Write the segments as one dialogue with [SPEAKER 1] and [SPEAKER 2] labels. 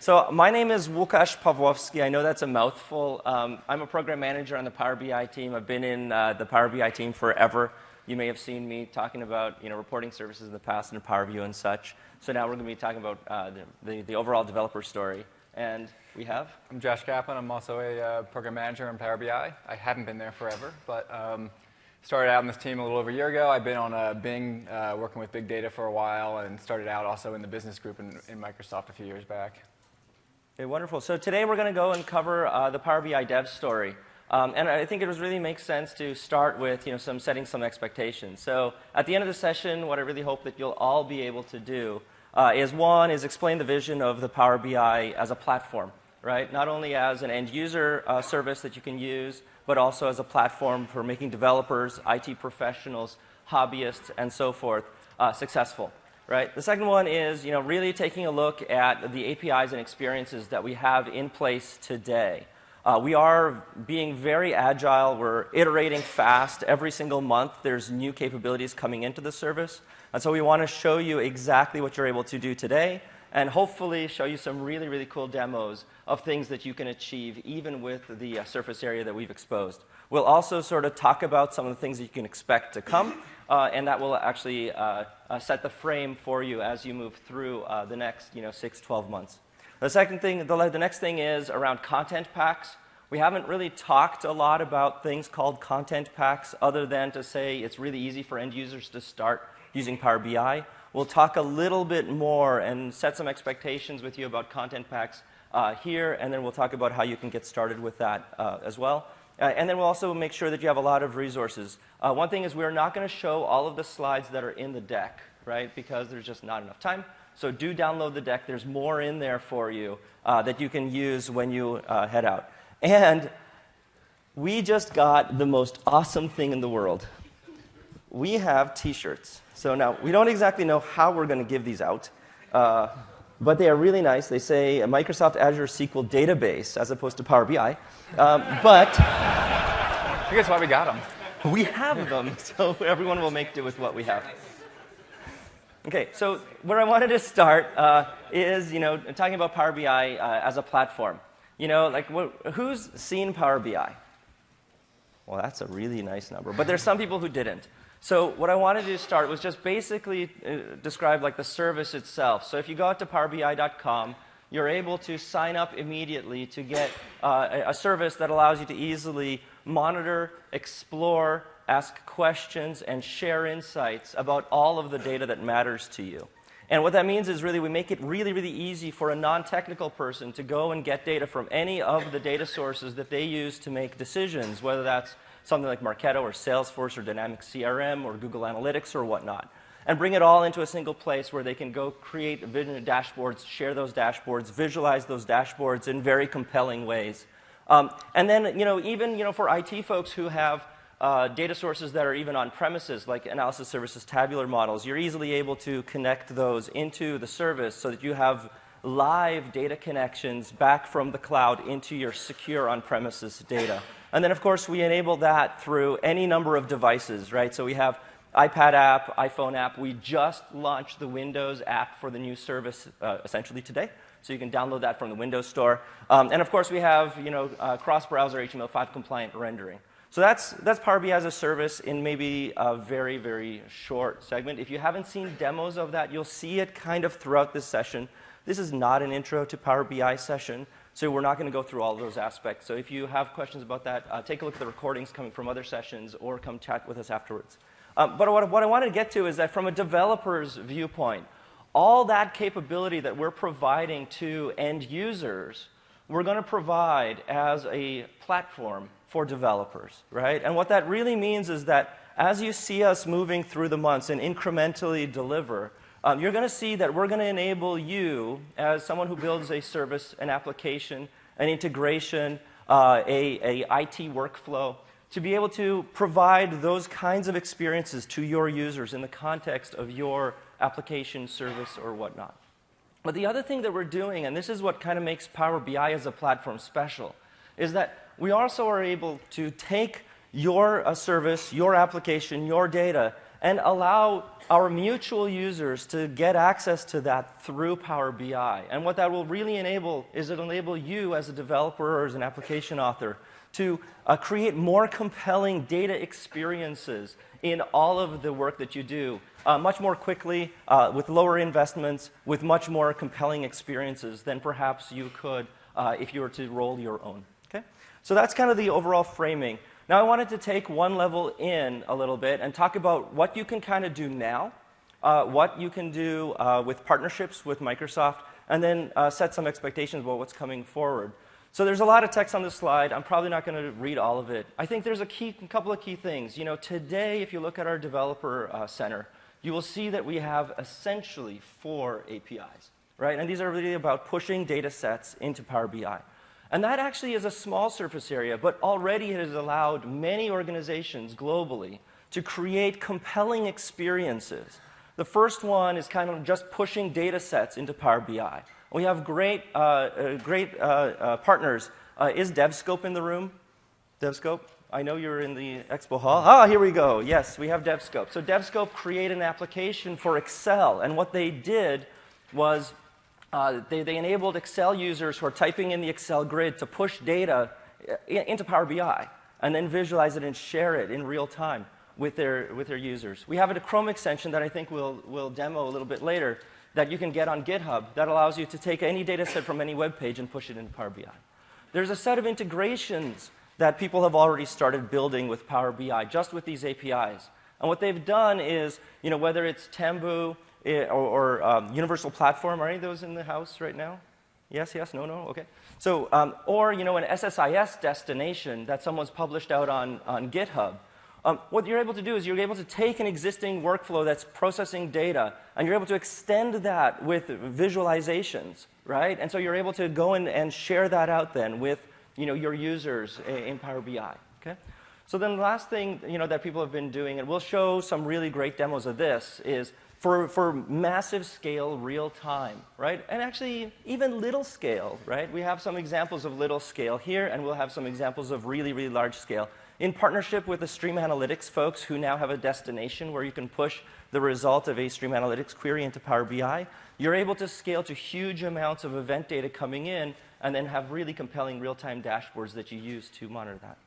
[SPEAKER 1] So my name is Łukasz Pawłowski. I know that's a mouthful. I'm a program manager on the Power BI team. I've been in the Power BI team forever. You may have seen me talking about reporting services in the past in Power View and such. So now we're going to be talking about the overall developer story. And we have?
[SPEAKER 2] I'm Josh Kaplan. I'm also a program manager in Power BI. I haven't been there forever, but started out on this team a little over a year ago. I've been on Bing working with big data for a while and started out also in the business group in Microsoft a few years back.
[SPEAKER 1] Okay, wonderful. So today we're going to go and cover the Power BI dev story. And I think it really makes sense to start with setting some expectations. So at the end of the session, what I really hope that you'll all be able to do is explain the vision of the Power BI as a platform, right? Not only as an end user service that you can use, but also as a platform for making developers, IT professionals, hobbyists, and so forth successful. Right. The second one is really taking a look at the APIs and experiences that we have in place today. We are being very agile. We're iterating fast. Every single month, there's new capabilities coming into the service. And so we want to show you exactly what you're able to do today and hopefully show you some really, really cool demos of things that you can achieve even with the surface area that we've exposed. We'll also sort of talk about some of the things that you can expect to come, and that will actually set the frame for you as you move through the next 6-12 months. The next thing is around content packs. We haven't really talked a lot about things called content packs other than to say it's really easy for end users to start using Power BI. We'll talk a little bit more and set some expectations with you about content packs here, and then we'll talk about how you can get started with that as well. And then we'll also make sure that you have a lot of resources. One thing is we're not going to show all of the slides that are in the deck, right, because there's just not enough time. So do download the deck. There's more in there for you that you can use when you head out. And we just got the most awesome thing in the world. We have T-shirts. So now, we don't exactly know how we're going to give these out, but they are really nice. They say a Microsoft Azure SQL database as opposed to Power BI. But
[SPEAKER 2] I think that's why we got them.
[SPEAKER 1] We have them, so everyone will make do with what we have. Okay, so where I wanted to start is talking about Power BI as a platform. Who's seen Power BI? Well, that's a really nice number, but there's some people who didn't. So what I wanted to start was just basically describe the service itself. So if you go out to powerbi.com, you're able to sign up immediately to get a service that allows you to easily monitor, explore, ask questions, and share insights about all of the data that matters to you. And what that means is really we make it really, really easy for a non-technical person to go and get data from any of the data sources that they use to make decisions, whether that's something like Marketo or Salesforce or Dynamics CRM or Google Analytics or whatnot, and bring it all into a single place where they can go create vision dashboards, share those dashboards, visualize those dashboards in very compelling ways. And then, even for IT folks who have data sources that are even on premises, like analysis services, tabular models, you're easily able to connect those into the service so that you have live data connections back from the cloud into your secure on-premises data. And then, of course, we enable that through any number of devices, right? So we have iPad app, iPhone app. We just launched the Windows app for the new service essentially today. So you can download that from the Windows Store. And, of course, we have cross-browser HTML5 compliant rendering. So that's Power BI as a service in maybe a very, very short segment. If you haven't seen demos of that, you'll see it kind of throughout this session. This is not an intro to Power BI session, so we're not going to go through all of those aspects. So if you have questions about that, take a look at the recordings coming from other sessions or come chat with us afterwards. But what I wanted to get to is that from a developer's viewpoint, all that capability that we're providing to end users, we're going to provide as a platform for developers, right? And what that really means is that as you see us moving through the months and incrementally deliver, you're going to see that we're going to enable you, as someone who builds a service, an application, an integration, a IT workflow, to be able to provide those kinds of experiences to your users in the context of your application, service, or whatnot. But the other thing that we're doing, and this is what kind of makes Power BI as a platform special, is that we also are able to take your service, your application, your data, and allow our mutual users to get access to that through Power BI. And what that will really enable is it'll enable you as a developer or as an application author to create more compelling data experiences in all of the work that you do much more quickly, with lower investments, with much more compelling experiences than perhaps you could if you were to roll your own. Okay? So that's kind of the overall framing. Now I wanted to take one level in a little bit and talk about what you can kind of do now, what you can do with partnerships with Microsoft, and then set some expectations about what's coming forward. So there's a lot of text on this slide. I'm probably not going to read all of it. I think there's a couple of key things. You know, today, if you look at our developer center, you will see that we have essentially 4 APIs, right? And these are really about pushing data sets into Power BI. And that actually is a small surface area, but already it has allowed many organizations globally to create compelling experiences. The first one is kind of just pushing data sets into Power BI. We have great partners. Is DevScope in the room? DevScope? I know you're in the expo hall. Ah, here we go. Yes, we have DevScope. So DevScope created an application for Excel. And what they did was they enabled Excel users who are typing in the Excel grid to push data into Power BI and then visualize it and share it in real time with their users. We have a Chrome extension that I think we'll demo a little bit later that you can get on GitHub that allows you to take any data set from any web page and push it into Power BI. There's a set of integrations that people have already started building with Power BI, just with these APIs. And what they've done is, you know, whether it's Tambu or Universal Platform, are any of those in the house right now? Yes, yes, no, no, okay. So, or, you know, an SSIS destination that someone's published out on GitHub. What you're able to do is you're able to take an existing workflow that's processing data, and you're able to extend that with visualizations, right? And so you're able to go in and share that out then with, you know, your users in Power BI. Okay? So then the last thing, you know, that people have been doing, and we'll show some really great demos of this, is for massive scale real time, right? And actually even little scale, right? We have some examples of little scale here, and we'll have some examples of really, really large scale. In partnership with the Stream Analytics folks who now have a destination where you can push the result of a Stream Analytics query into Power BI, you're able to scale to huge amounts of event data coming in and then have really compelling real-time dashboards that you use to monitor that.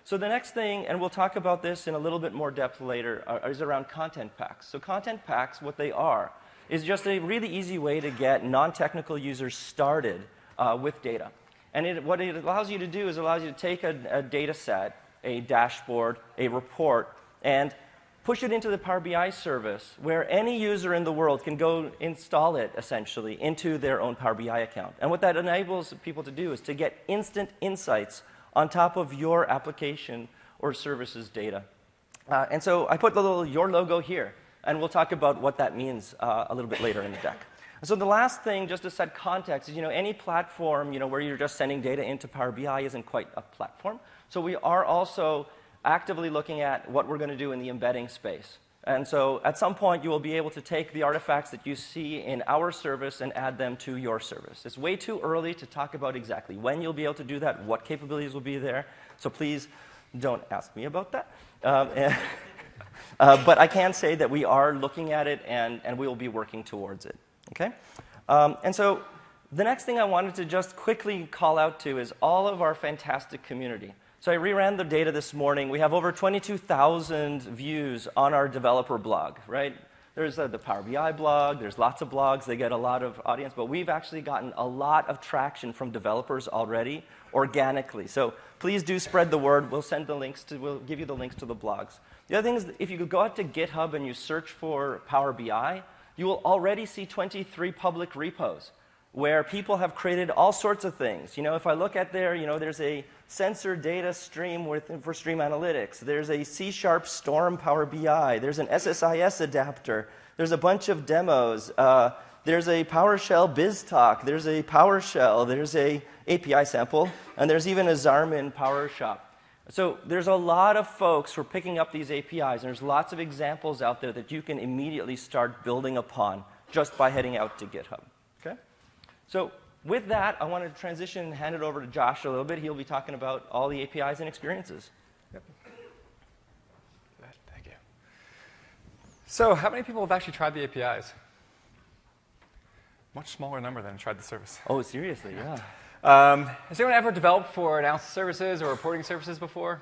[SPEAKER 1] So the next thing, and we'll talk about this in a little bit more depth later, is around content packs. So content packs, what they are, is just a really easy way to get non-technical users started with data. And what it allows you to do is allows you to take a data set, a dashboard, a report, and push it into the Power BI service where any user in the world can go install it, essentially, into their own Power BI account. And what that enables people to do is to get instant insights on top of your application or services data. And so I put the little your logo here, and we'll talk about what that means a little bit later in the deck. So the last thing, just to set context, is, you know, any platform, you know, where you're just sending data into Power BI isn't quite a platform. So we are also actively looking at what we're going to do in the embedding space. And so at some point, you will be able to take the artifacts that you see in our service and add them to your service. It's way too early to talk about exactly when you'll be able to do that, what capabilities will be there. So please don't ask me about that. But I can say that we are looking at it, and we will be working towards it. Okay? And so the next thing I wanted to just quickly call out to is all of our fantastic community. So I reran the data this morning. We have over 22,000 views on our developer blog, right? There's the Power BI blog. There's lots of blogs. They get a lot of audience. But we've actually gotten a lot of traction from developers already organically. So please do spread the word. We'll give you the links to the blogs. The other thing is, if you go out to GitHub and you search for Power BI, you will already see 23 public repos where people have created all sorts of things. You know, if I look at there, you know, there's a sensor data stream for Stream Analytics. There's a C# Storm Power BI. There's an SSIS adapter. There's a bunch of demos. There's a PowerShell BizTalk. There's a PowerShell. There's a API sample. And there's even a Zarmin PowerShop. So there's a lot of folks who are picking up these APIs, and there's lots of examples out there that you can immediately start building upon just by heading out to GitHub. Okay? So with that, I want to transition and hand it over to Josh a little bit. He'll be talking about all the APIs and experiences.
[SPEAKER 2] Yep. Thank you. So how many people have actually tried the APIs? Much smaller number than tried the service.
[SPEAKER 1] Oh, seriously, yeah.
[SPEAKER 2] Has anyone ever developed for analysis services or reporting services before?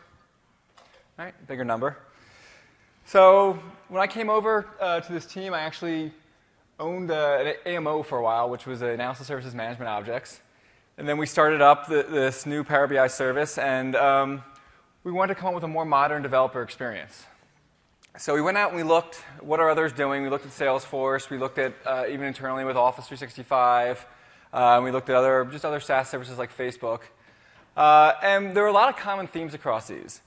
[SPEAKER 2] All right, bigger number. So when I came over to this team, I actually owned an AMO for a while, which was an Analysis Services Management Objects. And then we started up this new Power BI service, and we wanted to come up with a more modern developer experience. So we went out and we looked, what are others doing? We looked at Salesforce. We looked at even internally with Office 365. We looked at other SaaS services like Facebook. And there were a lot of common themes across these.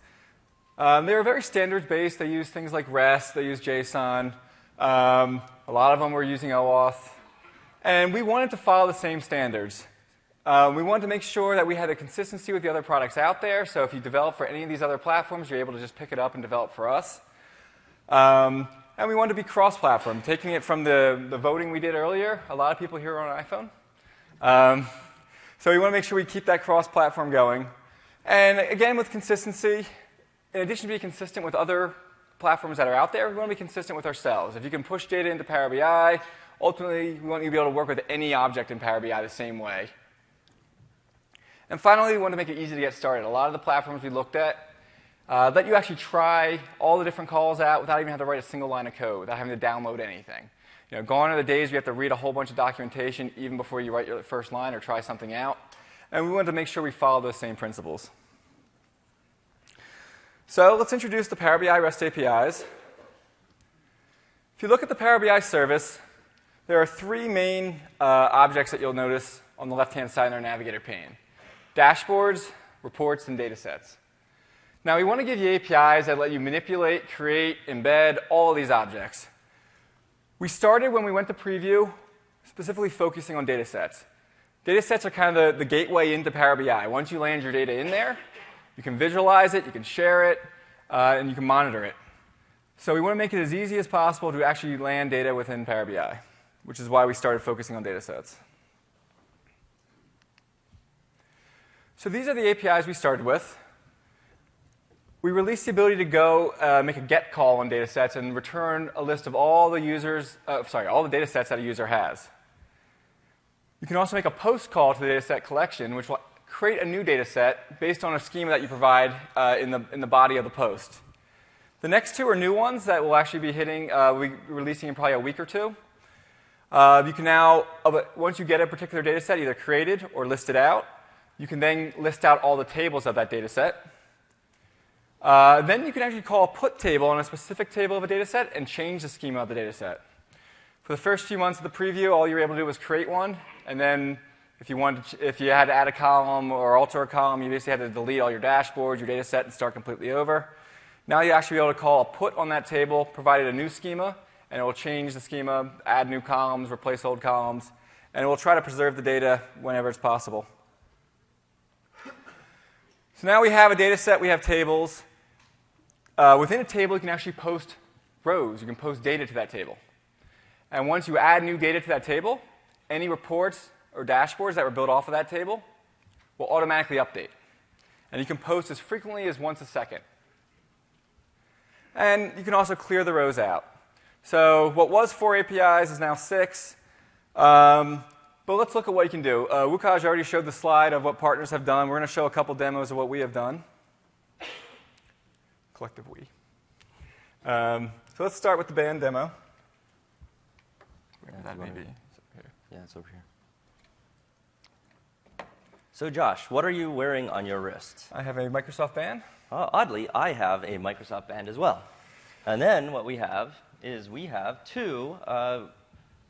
[SPEAKER 2] They were very standards-based. They used things like REST. They used JSON. A lot of them were using OAuth. And we wanted to follow the same standards. We wanted to make sure that we had a consistency with the other products out there. So if you develop for any of these other platforms, you're able to just pick it up and develop for us. And we wanted to be cross-platform, taking it from the voting we did earlier. A lot of people here are on an iPhone. So we want to make sure we keep that cross-platform going. And again, with consistency, in addition to being consistent with other platforms that are out there, we want to be consistent with ourselves. If you can push data into Power BI, ultimately, we want you to be able to work with any object in Power BI the same way. And finally, we want to make it easy to get started. A lot of the platforms we looked at let you actually try all the different calls out without even having to write a single line of code, without having to download anything. You know, gone are the days you have to read a whole bunch of documentation even before you write your first line or try something out. And we wanted to make sure we follow those same principles. So let's introduce the Power BI REST APIs. If you look at the Power BI service, there are three main objects that you'll notice on the left-hand side in our Navigator pane: dashboards, reports, and data sets. Now, we want to give you APIs that let you manipulate, create, embed all of these objects. We started when we went to preview, specifically focusing on data sets. Data sets are kind of the gateway into Power BI. Once you land your data in there, you can visualize it, you can share it, and you can monitor it. So we want to make it as easy as possible to actually land data within Power BI, which is why we started focusing on data sets. So these are the APIs we started with. We released the ability to go make a GET call on data sets and return a list of all the all the data sets that a user has. You can also make a POST call to the data set collection, which will create a new data set based on a schema that you provide in the body of the post. The next two are new ones that will actually be hitting, we'll be releasing in probably a week or two. You can now, once you get a particular data set, either created or listed out, you can then list out all the tables of that data set. Then you can actually call a put table on a specific table of a data set and change the schema of the data set. For the first few months of the preview, all you were able to do was create one, and then if you had to add a column or alter a column, you basically had to delete all your dashboards, your data set, and start completely over. Now you actually be able to call a put on that table, provided a new schema, and it will change the schema, add new columns, replace old columns, and it will try to preserve the data whenever it's possible. So now we have a data set, we have tables. Within a table, you can actually post rows. You can post data to that table. And once you add new data to that table, any reports or dashboards that were built off of that table will automatically update. And you can post as frequently as once a second. And you can also clear the rows out. So what was 4 APIs is now 6. But let's look at what you can do. Wukaj already showed the slide of what partners have done. We're going to show a couple demos of what we have done. Collective we. So let's start with the band demo. That may be over here.
[SPEAKER 1] Yeah, it's over here. So Josh, what are you wearing on your wrist?
[SPEAKER 2] I have a Microsoft band.
[SPEAKER 1] Oddly, I have a Microsoft band as well. And then what we have is we have two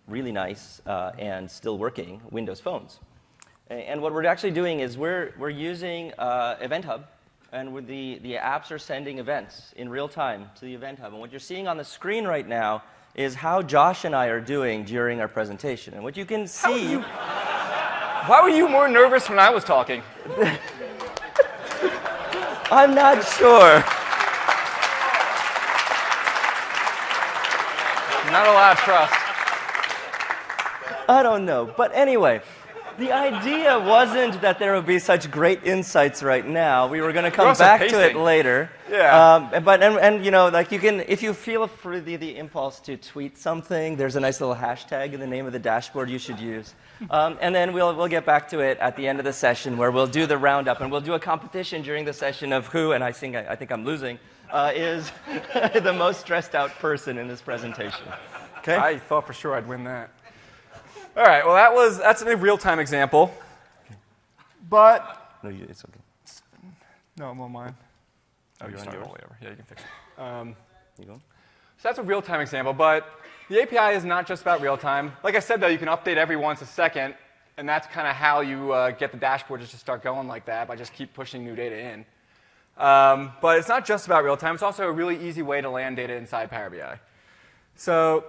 [SPEAKER 1] really nice and still working Windows phones. And what we're actually doing is we're using Event Hub, and with the apps are sending events in real time to the Event Hub. And what you're seeing on the screen right now is how Josh and I are doing during our presentation. And what you can see...
[SPEAKER 2] Why were you more nervous when I was talking?
[SPEAKER 1] I'm not sure.
[SPEAKER 2] Not a lot of trust.
[SPEAKER 1] I don't know. But anyway, The idea wasn't that there would be such great insights right now. We were going to come
[SPEAKER 2] also
[SPEAKER 1] back to it
[SPEAKER 2] pacing.
[SPEAKER 1] later.
[SPEAKER 2] Yeah.
[SPEAKER 1] But you know, like you can, if you feel for the impulse to tweet something, there's a nice little hashtag in the name of the dashboard you should use. And then we'll get back to it at the end of the session where we'll do the roundup and we'll do a competition during the session of who, and I think I'm losing, is the most stressed out person in this presentation. Okay.
[SPEAKER 2] I thought for sure I'd win that. All right, well, that's a real-time example. But,
[SPEAKER 1] No, it's okay.
[SPEAKER 2] no, I'm on mine. Oh,
[SPEAKER 1] You're on
[SPEAKER 2] start
[SPEAKER 1] yours?
[SPEAKER 2] all the way over. Yeah, you can fix it.
[SPEAKER 1] You go.
[SPEAKER 2] So that's a real-time example, but the API is not just about real-time. Like I said, though, you can update every once a second, and that's kind of how you get the dashboard just to start going like that, by just keep pushing new data in. But it's not just about real-time. It's also a really easy way to land data inside Power BI. So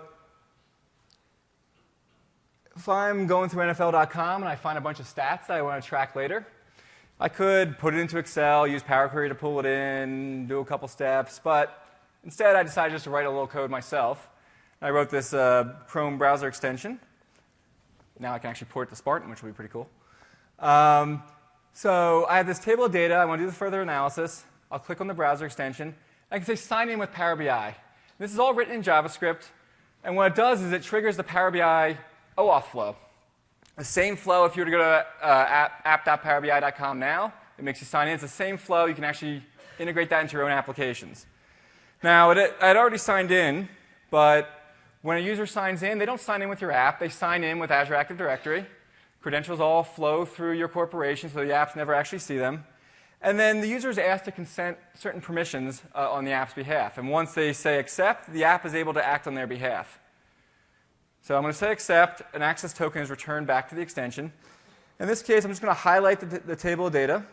[SPEAKER 2] if I'm going through NFL.com and I find a bunch of stats that I want to track later, I could put it into Excel, use Power Query to pull it in, do a couple steps, but instead I decided just to write a little code myself. I wrote this Chrome browser extension. Now I can actually port it to Spartan, which will be pretty cool. So I have this table of data. I want to do the further analysis. I'll click on the browser extension. I can say sign in with Power BI. This is all written in JavaScript. And what it does is it triggers the Power BI OAuth flow. The same flow if you were to go to app.powerbi.com now. It makes you sign in. It's the same flow. You can actually integrate that into your own applications. Now, I'd already signed in, but when a user signs in, they don't sign in with your app. They sign in with Azure Active Directory. Credentials all flow through your corporation, so the apps never actually see them. And then the user is asked to consent certain permissions on the app's behalf. And once they say accept, the app is able to act on their behalf. So I'm going to say accept. An access token is returned back to the extension. In this case, I'm just going to highlight the table of data.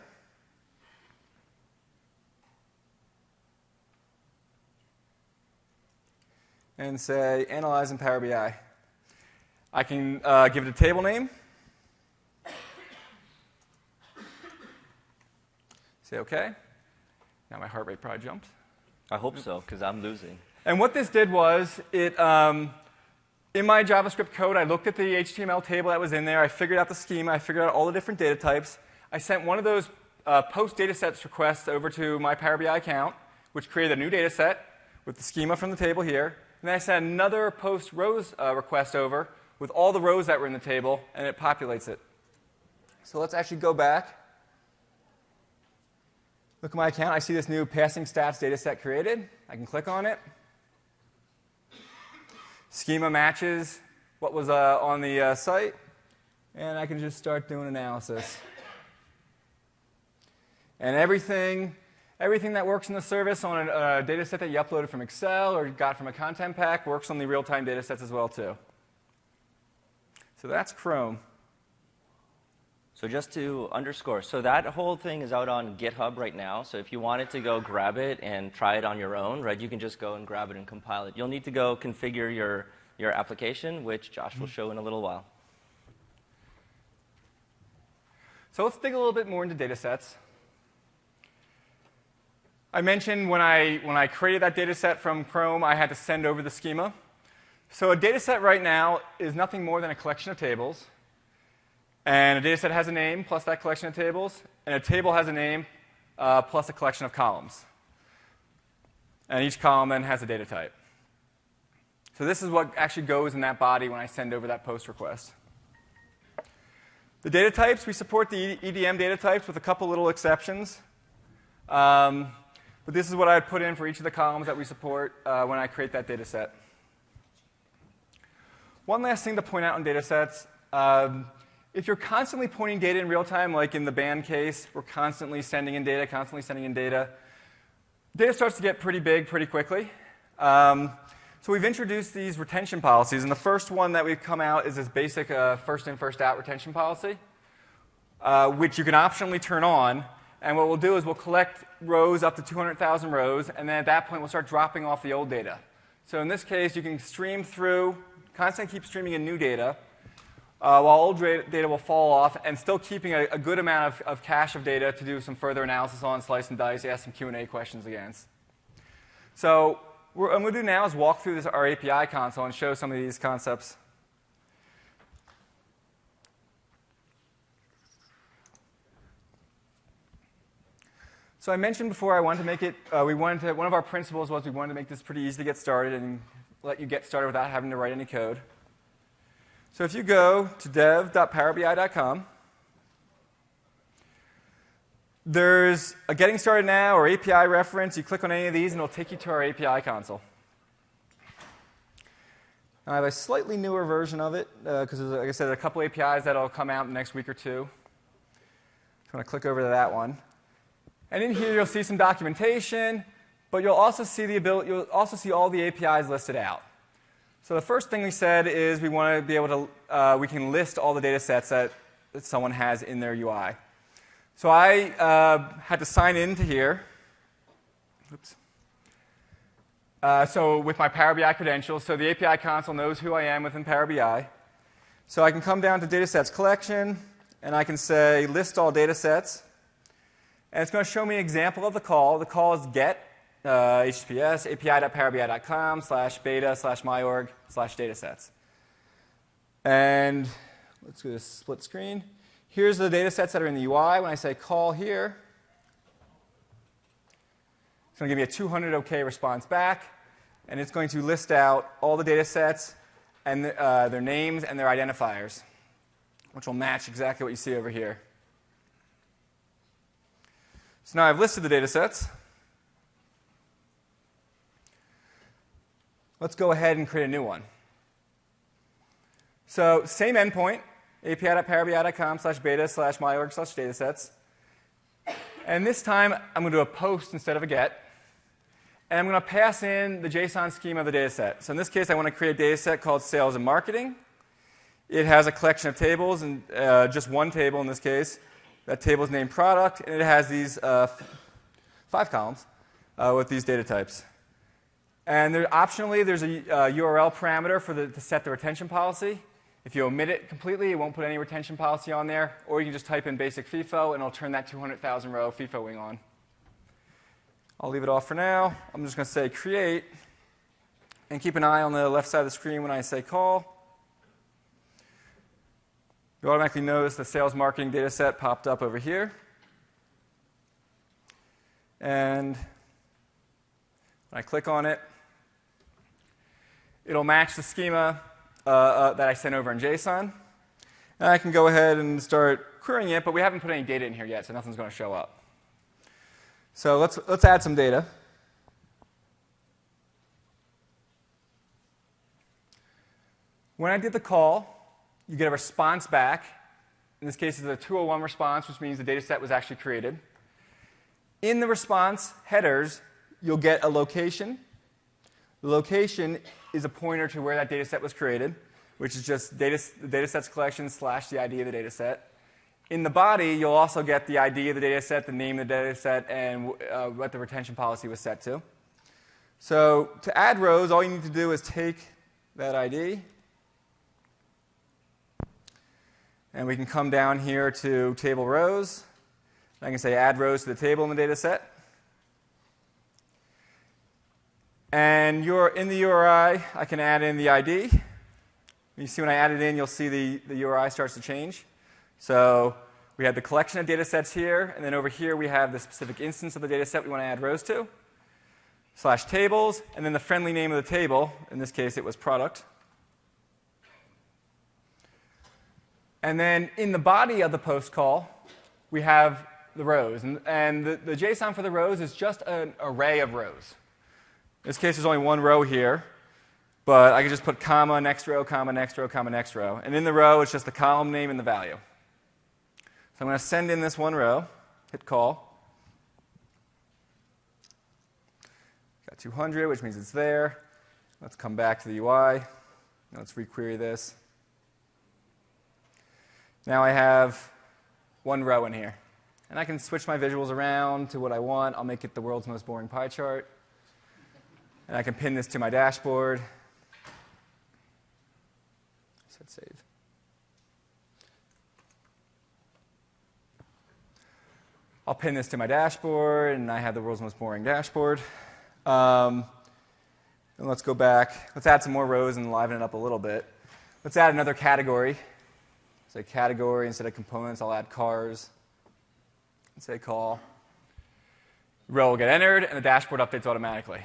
[SPEAKER 2] And say analyze in Power BI. I can give it a table name. Say OK. Now my heart rate probably jumped.
[SPEAKER 1] I hope so, because I'm losing.
[SPEAKER 2] And what this did was, in my JavaScript code, I looked at the HTML table that was in there. I figured out the schema. I figured out all the different data types. I sent one of those post datasets requests over to my Power BI account, which created a new dataset with the schema from the table here. And then I sent another post rows request over with all the rows that were in the table, and it populates it. So let's actually go back. Look at my account. I see this new passing stats dataset created. I can click on it. Schema matches what was on the site, and I can just start doing analysis. And everything that works in the service on a data set that you uploaded from Excel or got from a content pack works on the real-time data sets as well, too. So that's Chrome.
[SPEAKER 1] So just to underscore, so that whole thing is out on GitHub right now. So if you wanted to go grab it and try it on your own, right, you can just go and grab it and compile it. You'll need to go configure your application, which Josh will show in a little while.
[SPEAKER 2] So let's dig a little bit more into data sets. I mentioned when I created that data set from Chrome, I had to send over the schema. So a data set right now is nothing more than a collection of tables. And a data set has a name plus that collection of tables. And a table has a name plus a collection of columns. And each column then has a data type. So this is what actually goes in that body when I send over that post request. The data types, we support the EDM data types with a couple little exceptions. But this is what I'd put in for each of the columns that we support when I create that data set. One last thing to point out on data sets. If you're constantly pointing data in real time, like in the band case, we're constantly sending in data, data starts to get pretty big pretty quickly. So we've introduced these retention policies. And the first one that we've come out is this basic first in, first out retention policy, which you can optionally turn on. And what we'll do is we'll collect rows up to 200,000 rows. And then at that point, we'll start dropping off the old data. So in this case, you can stream through, constantly keep streaming in new data, while old data will fall off, and still keeping a good amount of cache of data to do some further analysis on, slice and dice, ask some Q&A questions against. So what I'm going to do now is walk through our API console and show some of these concepts. So I mentioned before I wanted to make it, one of our principles was we wanted to make this pretty easy to get started and let you get started without having to write any code. So if you go to dev.powerbi.com, there's a Getting Started Now or API reference. You click on any of these, and it'll take you to our API console. I have a slightly newer version of it, because, like I said, a couple APIs that will come out in the next week or two. So I'm going to click over to that one. And in here, you'll see some documentation, but you'll also see all the APIs listed out. So the first thing we said is we want to be able to, we can list all the data sets that someone has in their UI. So I had to sign into here. Oops. So with my Power BI credentials, so the API console knows who I am within Power BI. So I can come down to Datasets Collection, and I can say List All Datasets. And it's going to show me an example of the call. The call is get, HTTPS, api.powerbi.com/beta/myorg/datasets. And let's do this split screen. Here's the data sets that are in the UI. When I say call here, it's going to give me a 200 OK response back. And it's going to list out all the data sets and their names and their identifiers, which will match exactly what you see over here. So now I've listed the data sets. Let's go ahead and create a new one. So same endpoint, api.powerbi.com/beta/myorg/datasets. And this time, I'm going to do a post instead of a get. And I'm going to pass in the JSON schema of the data set. So in this case, I want to create a data set called Sales and Marketing. It has a collection of tables, and just one table in this case. That table is named Product, and it has these 5 columns with these data types. And optionally, there's a URL parameter to set the retention policy. If you omit it completely, it won't put any retention policy on there. Or you can just type in basic FIFO, and it'll turn that 200,000 row FIFO wing on. I'll leave it off for now. I'm just going to say create, and keep an eye on the left side of the screen when I say call. You automatically notice the sales marketing data set popped up over here. And when I click on it, it'll match the schema that I sent over in JSON. And I can go ahead and start querying it, but we haven't put any data in here yet, so nothing's going to show up. So let's add some data. When I did the call, you get a response back. In this case, it's a 201 response, which means the data set was actually created. In the response headers, you'll get a location. The location is a pointer to where that data set was created, which is just the data sets collection / the ID of the data set. In the body, you'll also get the ID of the data set, the name of the data set, and what the retention policy was set to. So to add rows, all you need to do is take that ID. And we can come down here to table rows. I can say add rows to the table in the data set. And in the URI, I can add in the ID. You see when I add it in, you'll see the URI starts to change. So we have the collection of data sets here, and then over here we have the specific instance of the data set we want to add rows to, /tables, and then the friendly name of the table. In this case, it was product. And then in the body of the post call, we have the rows. And the JSON for the rows is just an array of rows. In this case, there's only one row here. But I can just put comma, next row, comma, next row, comma, next row. And in the row, it's just the column name and the value. So I'm going to send in this one row, hit call. Got 200, which means it's there. Let's come back to the UI. Let's requery this. Now I have one row in here. And I can switch my visuals around to what I want. I'll make it the world's most boring pie chart. And I can pin this to my dashboard. Hit save. I'll pin this to my dashboard, and I have the world's most boring dashboard. And let's go back. Let's add some more rows and liven it up a little bit. Let's add another category. Say category instead of components, I'll add cars. And say call. row will get entered, and the dashboard updates automatically.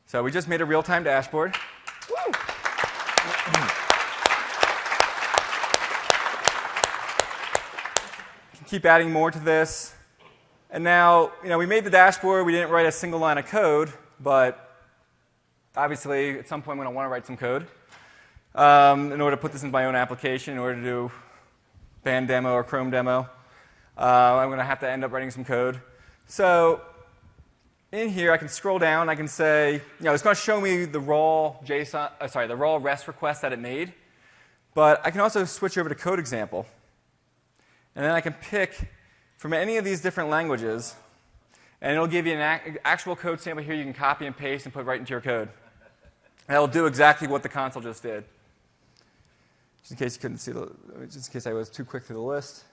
[SPEAKER 2] So we just made a real-time dashboard. Woo! Keep adding more to this. And now, we made the dashboard. We didn't write a single line of code, but obviously, at some point, we're going to want to write some code in order to put this in my own application, in order to do Band demo or Chrome demo. I'm going to have to end up writing some code. So in here, I can scroll down. I can say, it's going to show me the raw the raw REST request that it made. But I can also switch over to code example. And then I can pick from any of these different languages, and it'll give you an actual code sample here you can copy and paste and put right into your code. And it'll do exactly what the console just did. Just in case you couldn't see just in case I was too quick through the list.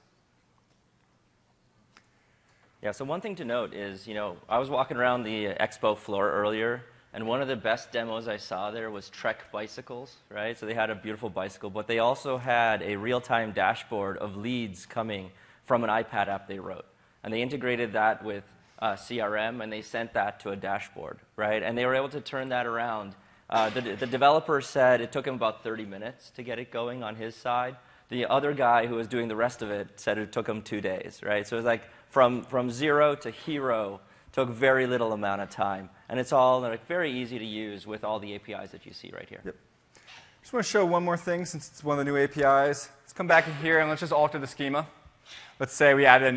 [SPEAKER 1] Yeah, so one thing to note is, I was walking around the expo floor earlier, and one of the best demos I saw there was Trek bicycles, right? So they had a beautiful bicycle, but they also had a real-time dashboard of leads coming from an iPad app they wrote. And they integrated that with CRM, and they sent that to a dashboard, right? And they were able to turn that around. The developer said it took him about 30 minutes to get it going on his side. The other guy who was doing the rest of it said it took him 2 days, right? So it was like from zero to hero took very little amount of time. And it's all very easy to use with all the APIs that you see right here.
[SPEAKER 2] Yep. Just want to show one more thing since it's one of the new APIs. Let's come back in here and let's just alter the schema. Let's say we added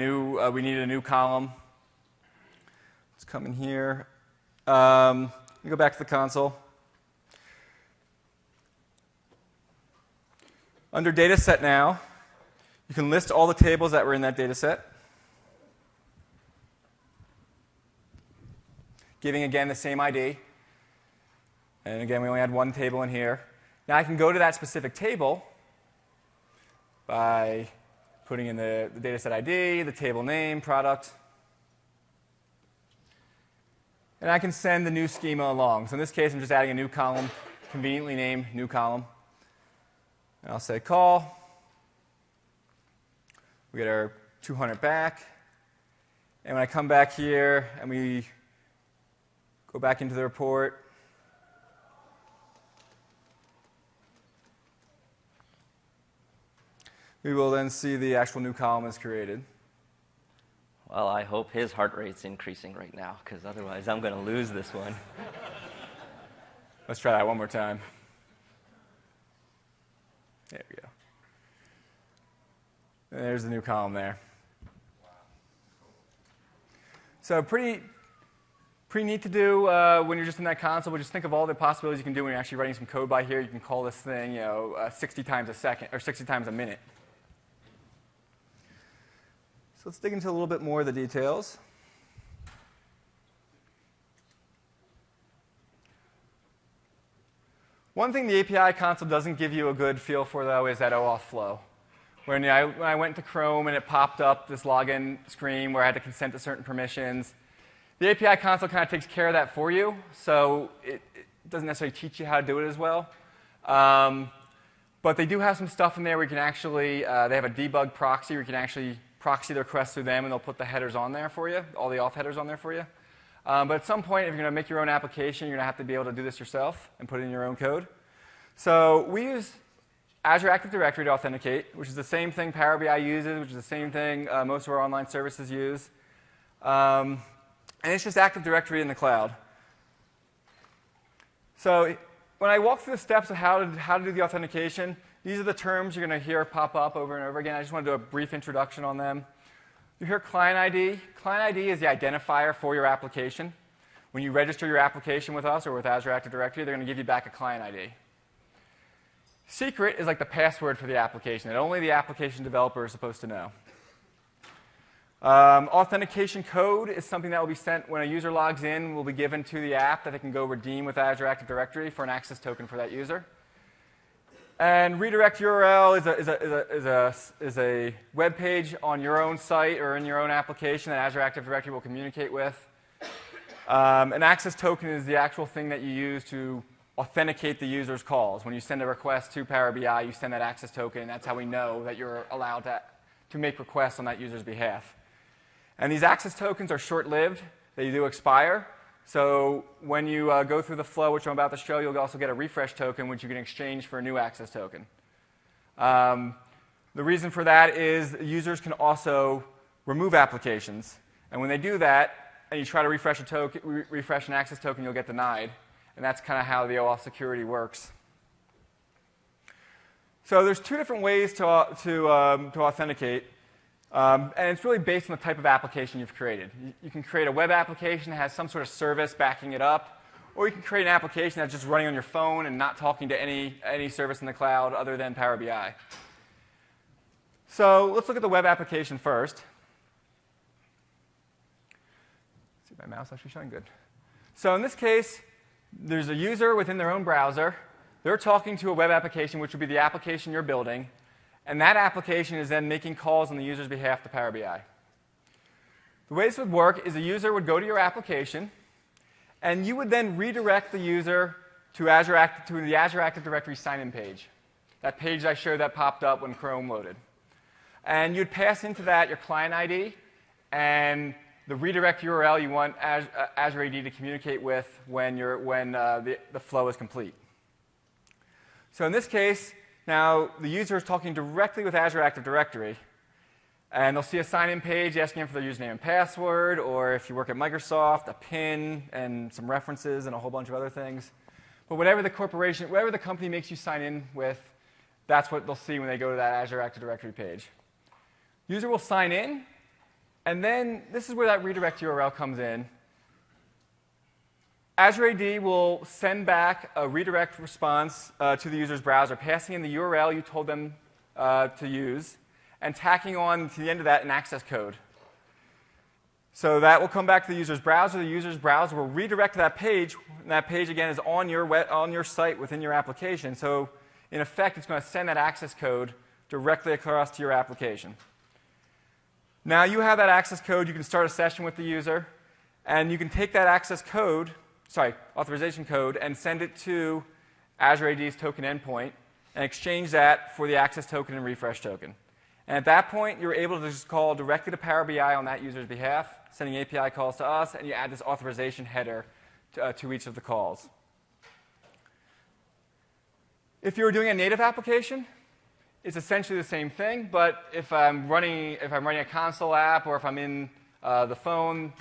[SPEAKER 2] we needed a new column. Let's come in here. Let me go back to the console. Under data set now, you can list all the tables that were in that data set. Giving, again, the same ID. And again, we only had one table in here. Now I can go to that specific table by putting in the data set ID, the table name, product. And I can send the new schema along. So in this case, I'm just adding a new column, conveniently named new column. And I'll say call. We get our 200 back. And when I come back here and we go back into the report, we will then see the actual new column is created.
[SPEAKER 1] Well, I hope his heart rate's increasing right now, because otherwise I'm going to lose this one.
[SPEAKER 2] Let's try that one more time. There we go. And there's the new column there. So pretty neat to do when you're just in that console, but just think of all the possibilities you can do when you're actually writing some code by here. You can call this thing 60 times a second, or 60 times a minute. So let's dig into a little bit more of the details. One thing the API console doesn't give you a good feel for, though, is that OAuth flow. When I went to Chrome and it popped up this login screen where I had to consent to certain permissions, the API console kind of takes care of that for you, so it doesn't necessarily teach you how to do it as well. But they do have some stuff in there where you can actually, they have a debug proxy where you can actually proxy the request through them, and they'll put the headers on there for you, all the auth headers on there for you. But at some point, if you're going to make your own application, you're going to have to be able to do this yourself and put it in your own code. So we use Azure Active Directory to authenticate, which is the same thing Power BI uses, which is the same thing most of our online services use. And it's just Active Directory in the cloud. So when I walk through the steps of how to do the authentication, these are the terms you're going to hear pop up over and over again. I just want to do a brief introduction on them. You hear client ID. Client ID is the identifier for your application. When you register your application with us or with Azure Active Directory, they're going to give you back a client ID. Secret is like the password for the application that only the application developer is supposed to know. Authentication code is something that will be sent when a user logs in, will be given to the app that they can go redeem with Azure Active Directory for an access token for that user. And redirect URL is a web page on your own site or in your own application that Azure Active Directory will communicate with. An access token is the actual thing that you use to authenticate the user's calls. When you send a request to Power BI, you send that access token, and that's how we know that you're allowed to make requests on that user's behalf. And these access tokens are short-lived. they do expire. So when you go through the flow, which I'm about to show, you'll also get a refresh token, which you can exchange for a new access token. The reason for that is users can also remove applications. And when they do that, and you try to refresh an access token, you'll get denied. And that's kind of how the OAuth security works. So there's two different ways to authenticate. And it's really based on the type of application you've created. You can create a web application that has some sort of service backing it up, or you can create an application that's just running on your phone and not talking to any service in the cloud other than Power BI. So let's look at the web application first. Let's see if my mouse actually showing good. So in this case, there's a user within their own browser. They're talking to a web application, which would be the application you're building. And that application is then making calls on the user's behalf to Power BI. The way this would work is a user would go to your application, and you would then redirect the user to the Azure Active Directory sign-in page. That page I showed that popped up when Chrome loaded. And you'd pass into that your client ID and the redirect URL you want Azure AD to communicate with when the flow is complete. So in this case, now the user is talking directly with Azure Active Directory. And they'll see a sign-in page asking them for their username and password, or if you work at Microsoft, a PIN and some references and a whole bunch of other things. But whatever the company makes you sign in with, that's what they'll see when they go to that Azure Active Directory page. User will sign in, and then this is where that redirect URL comes in. Azure AD will send back a redirect response to the user's browser, passing in the URL you told them to use, and tacking on to the end of that an access code. So that will come back to the user's browser. The user's browser will redirect to that page, and that page, again, is on your site within your application. So in effect, it's going to send that access code directly across to your application. Now you have that access code. You can start a session with the user, and you can take that authorization code, and send it to Azure AD's token endpoint, and exchange that for the access token and refresh token. And at that point, you're able to just call directly to Power BI on that user's behalf, sending API calls to us, and you add this authorization header to each of the calls. If you were doing a native application, it's essentially the same thing, but if I'm running a console app, or if I'm in the phone,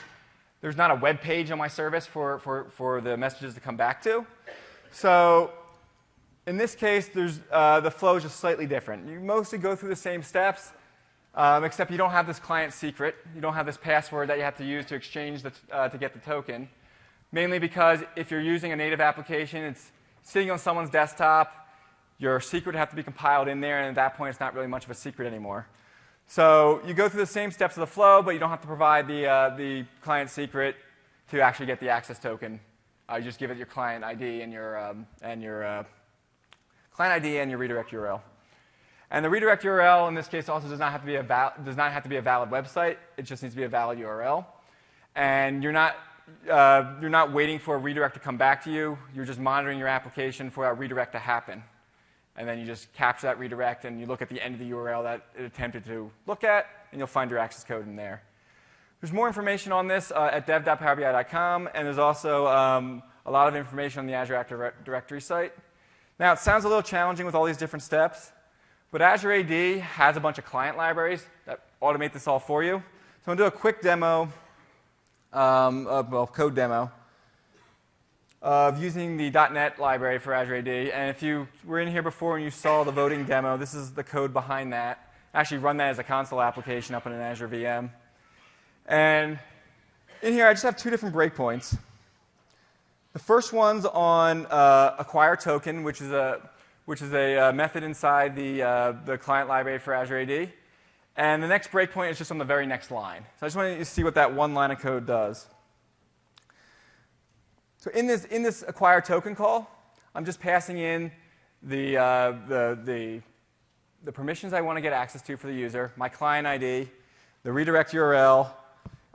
[SPEAKER 2] there's not a web page on my service for the messages to come back to. So in this case, the flow is just slightly different. You mostly go through the same steps, except you don't have this client secret. You don't have this password that you have to use to exchange to get the token. Mainly because if you're using a native application, it's sitting on someone's desktop. Your secret would have to be compiled in there, and at that point, it's not really much of a secret anymore. So you go through the same steps of the flow, but you don't have to provide the client secret to actually get the access token. You just give it your client ID and your client ID and your redirect URL. And the redirect URL in this case also does not have to be a valid website. It just needs to be a valid URL. And you're not waiting for a redirect to come back to you. You're just monitoring your application for that redirect to happen. And then you just capture that redirect, and you look at the end of the URL that it attempted to look at, and you'll find your access code in there. There's more information on this at dev.powerbi.com, and there's also a lot of information on the Azure Active Directory site. Now, it sounds a little challenging with all these different steps, but Azure AD has a bunch of client libraries that automate this all for you. So I'm going to do a quick demo, code demo, of using the .NET library for Azure AD. And if you were in here before and you saw the voting demo, this is the code behind that. Actually run that as a console application up in an Azure VM. And in here, I just have two different breakpoints. The first one's on acquire token, which is a method inside the client library for Azure AD. And the next breakpoint is just on the very next line. So I just wanted you to see what that one line of code does. So in this acquire token call, I'm just passing in the permissions I want to get access to for the user, my client ID, the redirect URL,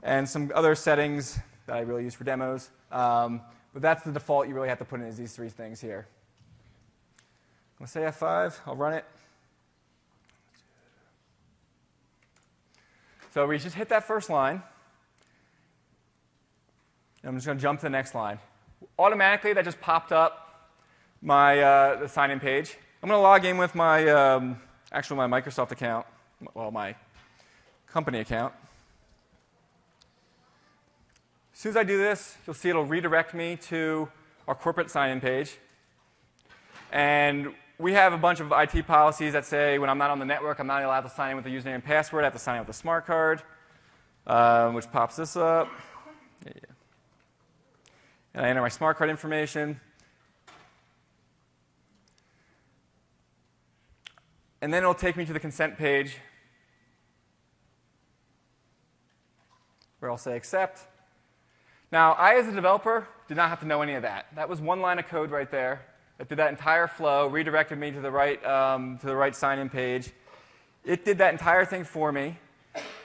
[SPEAKER 2] and some other settings that I really use for demos. But that's the default you really have to put in is these three things here. I'm going to say F5. I'll run it. So we just hit that first line. I'm just going to jump to the next line. Automatically, that just popped up my the sign-in page. I'm going to log in with my actually my Microsoft account, well, my company account. As soon as I do this, you'll see it'll redirect me to our corporate sign-in page. And we have a bunch of IT policies that say when I'm not on the network, I'm not allowed to sign in with a username and password. I have to sign in with a smart card, which pops this up. Yeah. And I enter my smart card information. And then it'll take me to the consent page where I'll say accept. Now, I, as a developer, did not have to know any of that. That was one line of code right there that did that entire flow, redirected me to the right sign-in page. It did that entire thing for me.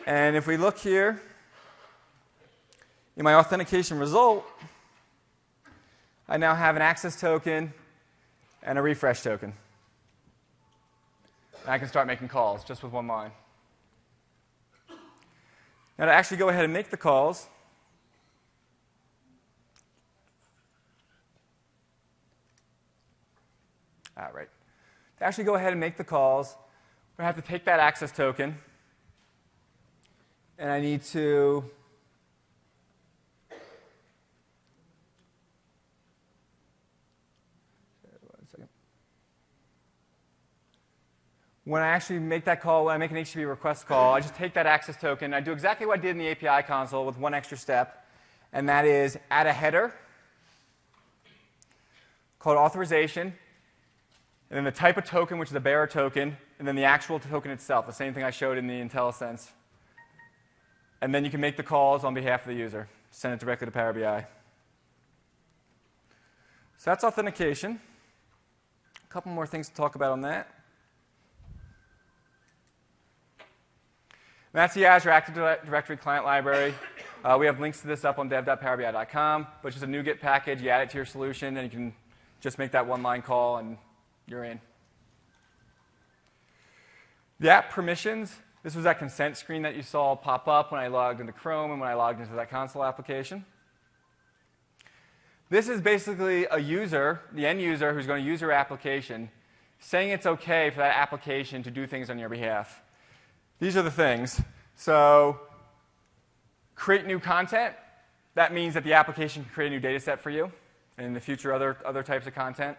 [SPEAKER 2] And if we look here, in my authentication result, I now have an access token and a refresh token. And I can start making calls just with one line. Now, to actually go ahead and make the calls, all right. To actually go ahead and make the calls, I have to take that access token, and I need to when I actually make that call, when I make an HTTP request call, I just take that access token. I do exactly what I did in the API console with one extra step, and that is add a header called authorization, and then the type of token, which is a bearer token, and then the actual token itself, the same thing I showed in the IntelliSense. And then you can make the calls on behalf of the user. Send it directly to Power BI. So that's authentication. A couple more things to talk about on that. And that's the Azure Active Directory client library. We have links to this up on dev.powerbi.com, but it's just a NuGet package. You add it to your solution, and you can just make that one-line call, and you're in. The app permissions, this was that consent screen that you saw pop up when I logged into Chrome and when I logged into that console application. This is basically a user, the end user, who's going to use your application, saying it's OK for that application to do things on your behalf. These are the things. So create new content. That means that the application can create a new data set for you, and in the future, other types of content.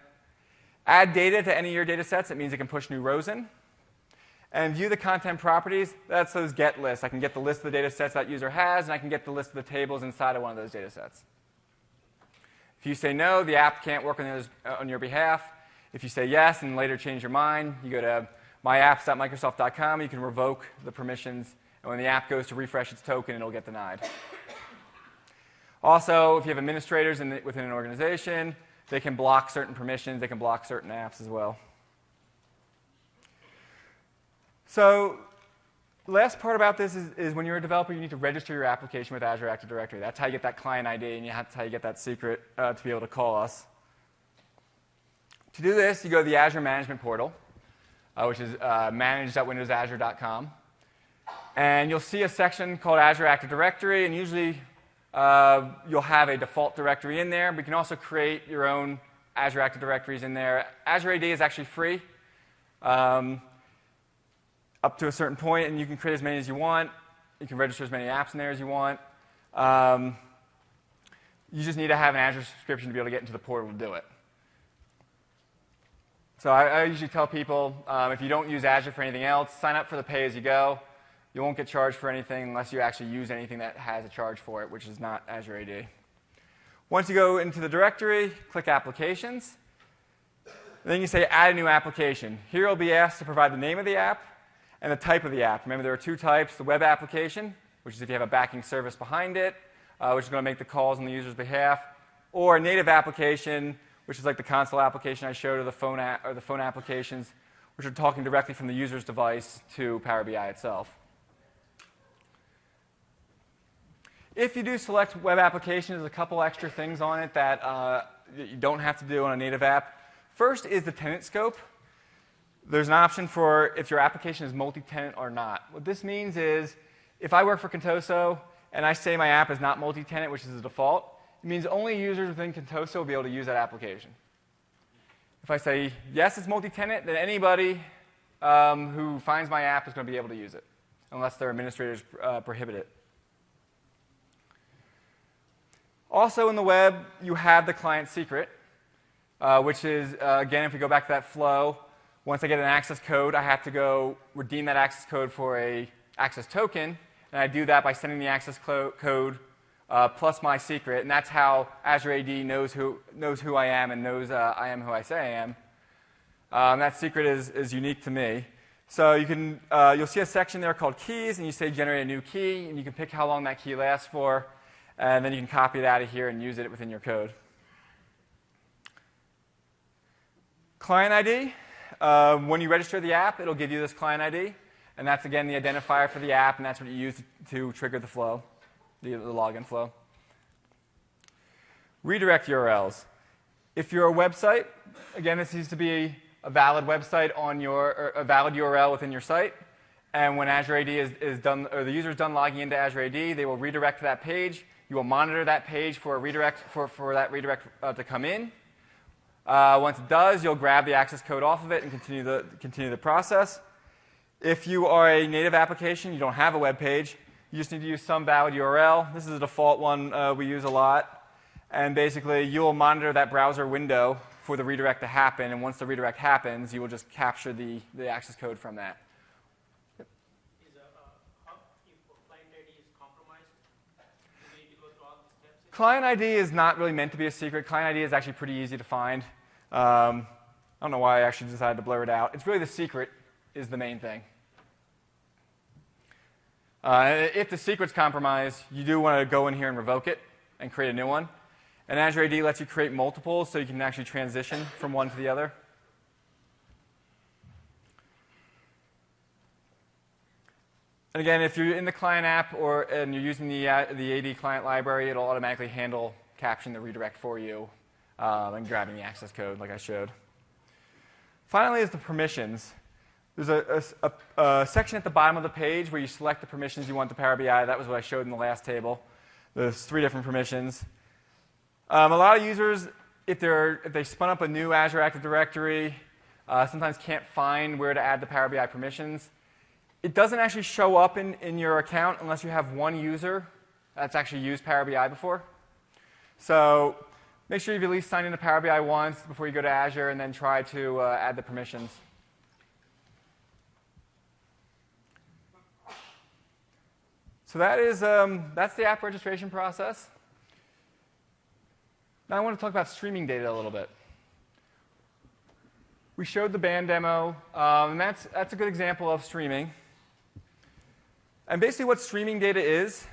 [SPEAKER 2] Add data to any of your data sets. It means it can push new rows in. And view the content properties. That's those get lists. I can get the list of the data sets that user has, and I can get the list of the tables inside of one of those data sets. If you say no, the app can't work on your behalf. If you say yes and later change your mind, you go to myapps.microsoft.com. You can revoke the permissions. And when the app goes to refresh its token, it'll get denied. Also, if you have administrators within an organization, they can block certain permissions. They can block certain apps as well. So the last part about this is when you're a developer, you need to register your application with Azure Active Directory. That's how you get that client ID, and that's how you get that secret to be able to call us. To do this, you go to the Azure Management Portal, which is manage.windowsazure.com. And you'll see a section called Azure Active Directory, and usually you'll have a default directory in there, but you can also create your own Azure Active Directories in there. Azure AD is actually free up to a certain point, and you can create as many as you want. You can register as many apps in there as you want. You just need to have an Azure subscription to be able to get into the portal to do it. So I usually tell people, if you don't use Azure for anything else, sign up for the pay-as-you-go. You won't get charged for anything unless you actually use anything that has a charge for it, which is not Azure AD. Once you go into the directory, click Applications. Then you say Add a new application. Here you'll be asked to provide the name of the app and the type of the app. Remember, there are two types: the web application, which is if you have a backing service behind it, which is going to make the calls on the user's behalf, or a native application, which is like the console application I showed, or the phone applications, which are talking directly from the user's device to Power BI itself. If you do select web application, there's a couple extra things on it that you don't have to do on a native app. First is the tenant scope. There's an option for if your application is multi-tenant or not. What this means is if I work for Contoso and I say my app is not multi-tenant, which is the default, it means only users within Contoso will be able to use that application. If I say, yes, it's multi-tenant, then anybody who finds my app is going to be able to use it, unless their administrators prohibit it. Also in the web, you have the client secret, which is, again, if we go back to that flow, once I get an access code, I have to go redeem that access code for a access token, and I do that by sending the access code plus my secret, and that's how Azure AD knows who I am and knows I am who I say I am. That secret is unique to me. So you'll see a section there called keys, and you say generate a new key, and you can pick how long that key lasts for, and then you can copy it out of here and use it within your code. Client ID. When you register the app, it'll give you this client ID, and that's, again, the identifier for the app, and that's what you use to trigger the flow, the login flow. Redirect URLs. If you're a website, again, this needs to be a valid website on or a valid URL within your site, and when Azure AD is done, or the user is done logging into Azure AD, they will redirect to that page. You will monitor that page for a redirect for that redirect to come in. Once it does, you'll grab the access code off of it and continue the process. If you are a native application, you don't have a web page, you just need to use some valid URL. This is a default one we use a lot. And basically, you'll monitor that browser window for the redirect to happen. And once the redirect happens, you will just capture the access code from that.
[SPEAKER 3] If client ID is compromised, do you need to go through all the steps?
[SPEAKER 2] Client ID is not really meant to be a secret. Client ID is actually pretty easy to find. I don't know why I actually decided to blur it out. It's really the secret is the main thing. If the secret's compromised, you do want to go in here and revoke it and create a new one. And Azure AD lets you create multiples so you can actually transition from one to the other. And again, if you're in the client app and you're using the AD client library, it'll automatically handle capturing the redirect for you and grabbing the access code like I showed. Finally is the permissions. There's a section at the bottom of the page where you select the permissions you want to Power BI. That was what I showed in the last table. There's 3 different permissions. A lot of users, if they spun up a new Azure Active Directory, sometimes can't find where to add the Power BI permissions. It doesn't actually show up in your account unless you have one user that's actually used Power BI before. So make sure you've at least signed into Power BI once before you go to Azure, and then try to add the permissions. So that's the app registration process. Now I want to talk about streaming data a little bit. We showed the band demo, and that's a good example of streaming. And basically what streaming data is,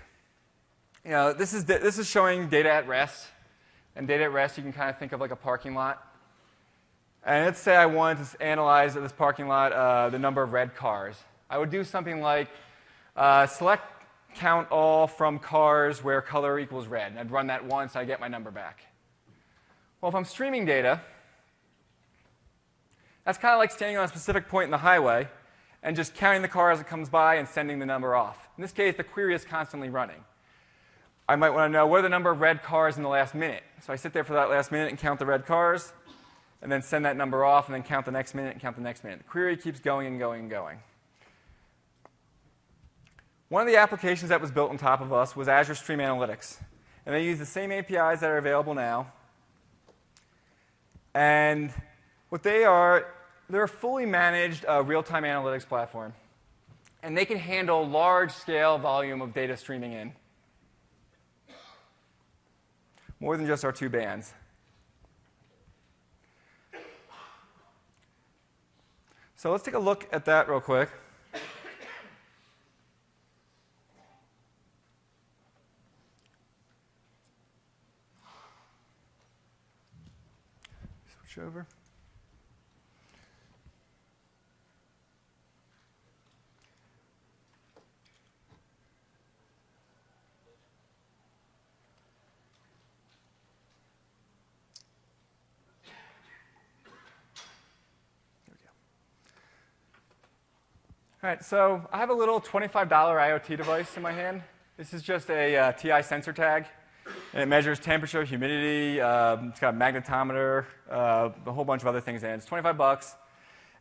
[SPEAKER 2] this is showing data at rest. And data at rest you can kind of think of like a parking lot. And let's say I wanted to analyze this parking lot the number of red cars. I would do something like select count all from cars where color equals red. And I'd run that once, and I get my number back. Well, if I'm streaming data, that's kind of like standing on a specific point in the highway and just counting the car as it comes by and sending the number off. In this case, the query is constantly running. I might want to know what are the number of red cars in the last minute. So I sit there for that last minute and count the red cars, and then send that number off, and then count the next minute and count the next minute. The query keeps going and going and going. One of the applications that was built on top of us was Azure Stream Analytics. And they use the same APIs that are available now. And what they're a fully managed real-time analytics platform. And they can handle large-scale volume of data streaming in. More than just our 2 bands. So let's take a look at that real quick. Switch over. All right, so I have a little $25 IoT device in my hand. This is just a TI sensor tag. And it measures temperature, humidity, it's got a magnetometer, a whole bunch of other things in it. It's $25.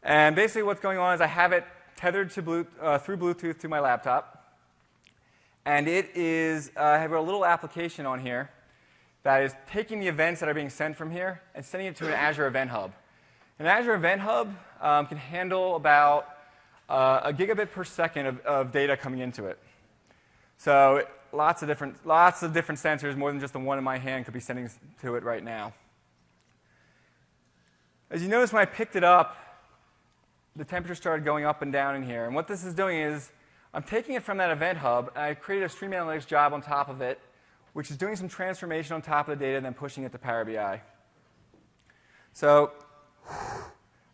[SPEAKER 2] And basically what's going on is I have it tethered to through Bluetooth to my laptop. And it is, I have a little application on here that is taking the events that are being sent from here and sending it to an Azure Event Hub. An Azure Event Hub can handle about a gigabit per second of data coming into it. So lots of different sensors, more than just the one in my hand, could be sending to it right now. As you notice, when I picked it up, the temperature started going up and down in here. And what this is doing is I'm taking it from that Event Hub, and I've created a Stream Analytics job on top of it, which is doing some transformation on top of the data and then pushing it to Power BI. So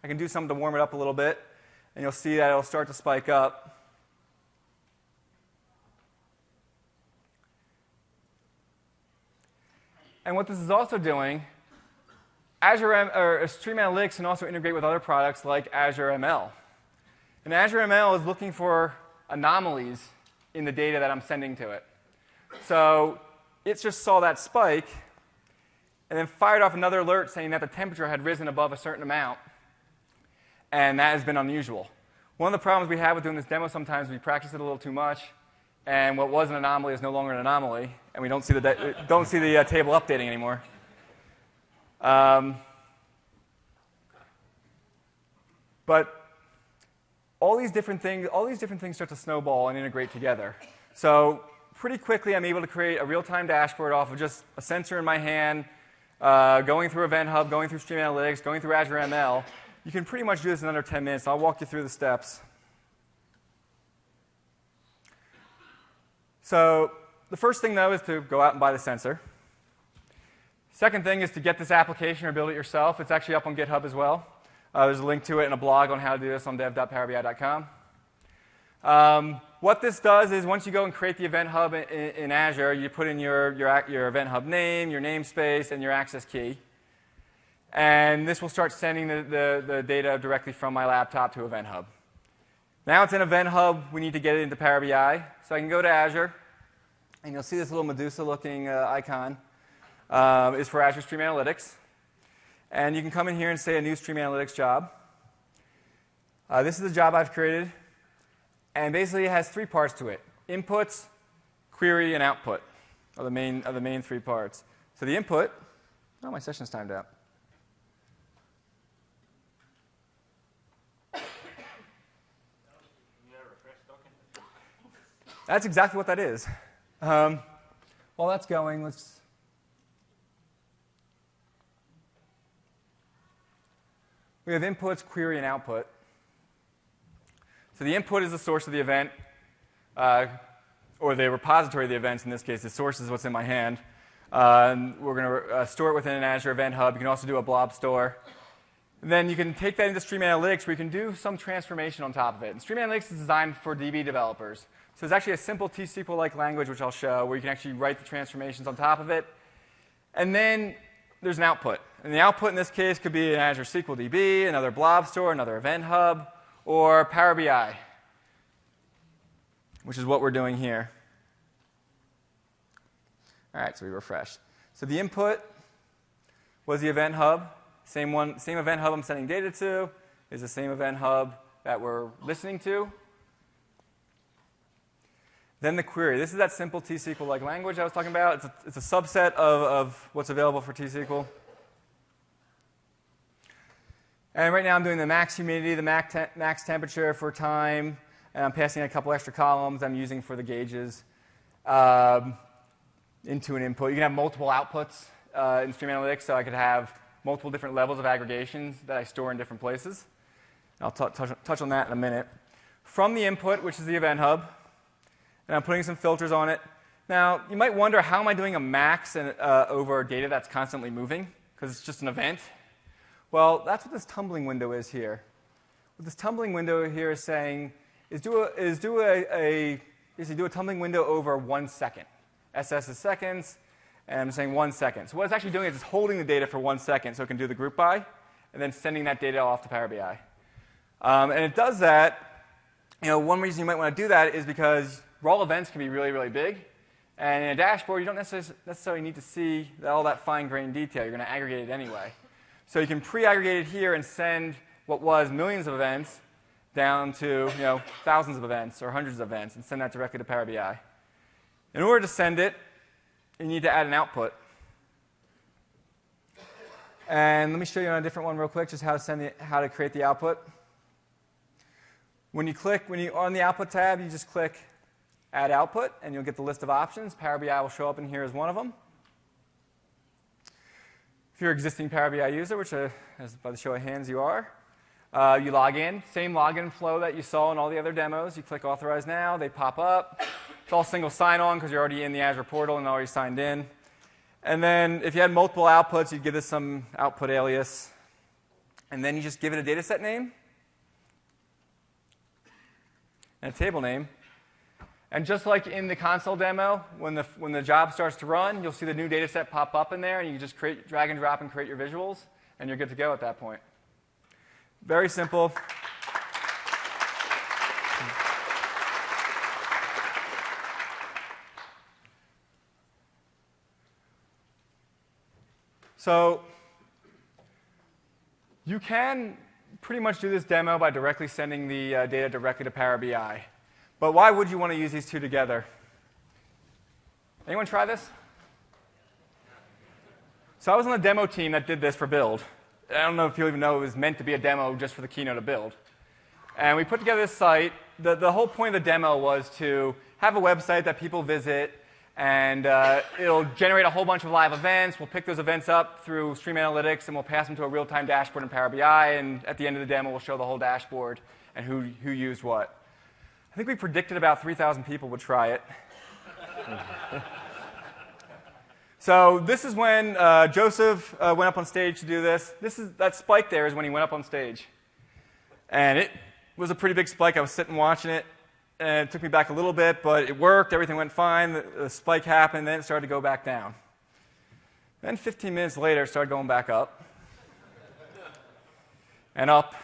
[SPEAKER 2] I can do something to warm it up a little bit, and you'll see that it'll start to spike up. And what this is also doing, Stream Analytics can also integrate with other products like Azure ML. And Azure ML is looking for anomalies in the data that I'm sending to it. So it just saw that spike and then fired off another alert saying that the temperature had risen above a certain amount. And that has been unusual. One of the problems we have with doing this demo sometimes is we practice it a little too much, and what was an anomaly is no longer an anomaly, and we don't see the table updating anymore. But all these different things start to snowball and integrate together. So pretty quickly, I'm able to create a real-time dashboard off of just a sensor in my hand, going through Event Hub, going through Stream Analytics, going through Azure ML. You can pretty much do this in under 10 minutes. I'll walk you through the steps. So the first thing, though, is to go out and buy the sensor. Second thing is to get this application or build it yourself. It's actually up on GitHub as well. There's a link to it and a blog on how to do this on dev.powerbi.com. What this does is once you go and create the Event Hub in Azure, you put in your Event Hub name, your namespace, and your access key. And this will start sending the data directly from my laptop to Event Hub. Now it's in Event Hub. We need to get it into Power BI. So I can go to Azure, and you'll see this little Medusa-looking icon is for Azure Stream Analytics. And you can come in here and say a new Stream Analytics job. This is the job I've created. And basically, it has three parts to it: inputs, query, and output are the main three parts. So the input, oh, my session's timed out. That's exactly what that is. While that's going, we have inputs, query, and output. So the input is the source of the event, or the repository of the events. In this case, the source is what's in my hand. And we're going to store it within an Azure Event Hub. You can also do a blob store. And then you can take that into Stream Analytics, where you can do some transformation on top of it. And Stream Analytics is designed for DB developers. So there's actually a simple T-SQL-like language, which I'll show, where you can actually write the transformations on top of it. And then there's an output. And the output in this case could be an Azure SQL DB, another blob store, another Event Hub, or Power BI, which is what we're doing here. All right, so we refresh. So the input was the Event Hub. Same Event Hub I'm sending data to is the same Event Hub that we're listening to. Then the query. This is that simple T-SQL-like language I was talking about. It's a subset of what's available for T-SQL. And right now I'm doing the max humidity, the max temperature for time, and I'm passing a couple extra columns I'm using for the gauges into an input. You can have multiple outputs in Stream Analytics, so I could have multiple different levels of aggregations that I store in different places. I'll touch on that in a minute. From the input, which is the Event Hub, and I'm putting some filters on it. Now, you might wonder, how am I doing a max over data that's constantly moving? Because it's just an event. Well, that's what this tumbling window is here. What this tumbling window here is saying is do a tumbling window over 1 second. SS is seconds, and I'm saying 1 second. So what it's actually doing is it's holding the data for 1 second so it can do the group by, and then sending that data off to Power BI. And it does that. One reason you might want to do that is because raw events can be really, really big. And in a dashboard, you don't necessarily need to see all that fine-grained detail. You're going to aggregate it anyway. So you can pre-aggregate it here and send what was millions of events down to thousands of events or hundreds of events and send that directly to Power BI. In order to send it, you need to add an output. And let me show you on a different one real quick, just how to create the output. When you're on the Output tab, you just click Add Output, and you'll get the list of options. Power BI will show up in here as one of them. If you're an existing Power BI user, which as by the show of hands you are, you log in. Same login flow that you saw in all the other demos. You click Authorize Now. They pop up. It's all single sign-on because you're already in the Azure portal and already signed in. And then if you had multiple outputs, you'd give this some output alias. And then you just give it a data set name and a table name. And just like in the console demo, when the job starts to run, you'll see the new data set pop up in there, and you just drag and drop and create your visuals, and you're good to go at that point. Very simple. So you can pretty much do this demo by directly sending the data directly to Power BI. But why would you want to use these two together? Anyone try this? So I was on the demo team that did this for Build. I don't know if you even know it was meant to be a demo just for the keynote of Build. And we put together this site. The whole point of the demo was to have a website that people visit, and it'll generate a whole bunch of live events. We'll pick those events up through Stream Analytics, and we'll pass them to a real-time dashboard in Power BI. And at the end of the demo, we'll show the whole dashboard and who used what. I think we predicted about 3,000 people would try it. So this is when Joseph went up on stage to do this. That spike there is when he went up on stage. And it was a pretty big spike. I was sitting watching it, and it took me back a little bit, but it worked. Everything went fine. The spike happened, then it started to go back down. Then 15 minutes later, it started going back up. And up.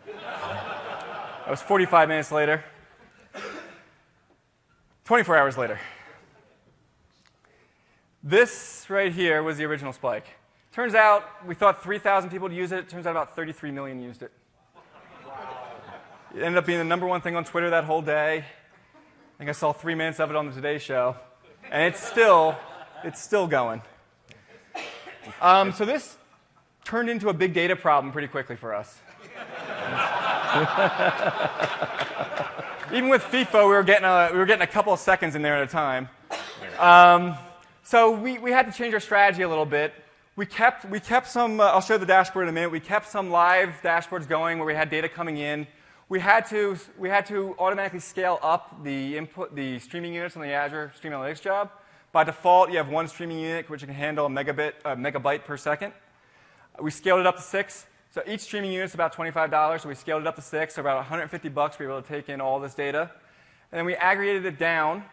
[SPEAKER 2] That was 45 minutes later. 24 hours later. This right here was the original spike. Turns out we thought 3,000 people would use it. Turns out about 33 million used it. It ended up being the #1 thing on Twitter that whole day. I think I saw 3 minutes of it on the Today Show. And it's still going. So this turned into a big data problem pretty quickly for us. Even with FIFO, we were getting a couple of seconds in there at a time. So we had to change our strategy a little bit. We kept some. I'll show the dashboard in a minute. We kept some live dashboards going where we had data coming in. We had to automatically scale up the streaming units on the Azure Stream Analytics job. By default, you have one streaming unit which can handle a megabyte per second. We scaled it up to 6. So each streaming unit is about $25, so we scaled it up to 6, so about $150 to be able to take in all this data. And then we aggregated it down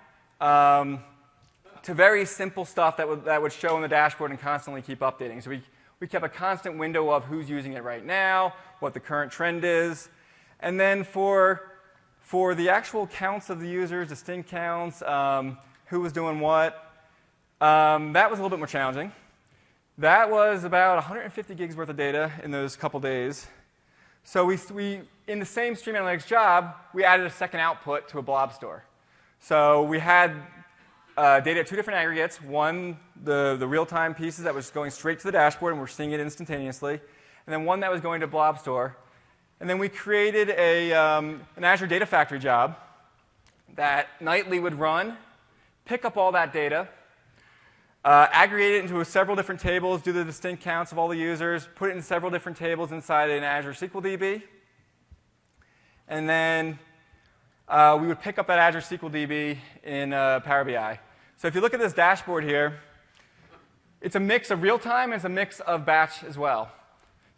[SPEAKER 2] to very simple stuff that would show in the dashboard and constantly keep updating. So we kept a constant window of who's using it right now, what the current trend is. And then for the actual counts of the users, distinct counts, who was doing what, that was a little bit more challenging. That was about 150 gigs worth of data in those couple days. So we in the same Stream Analytics job, we added a second output to a blob store. So we had data at 2 different aggregates. One, the real-time pieces that was going straight to the dashboard, and we're seeing it instantaneously. And then one that was going to blob store. And then we created an Azure Data Factory job that nightly would run, pick up all that data, aggregate it into several different tables, do the distinct counts of all the users, put it in several different tables inside an Azure SQL DB. And then we would pick up that Azure SQL DB in Power BI. So if you look at this dashboard here, it's a mix of real-time and it's a mix of batch as well.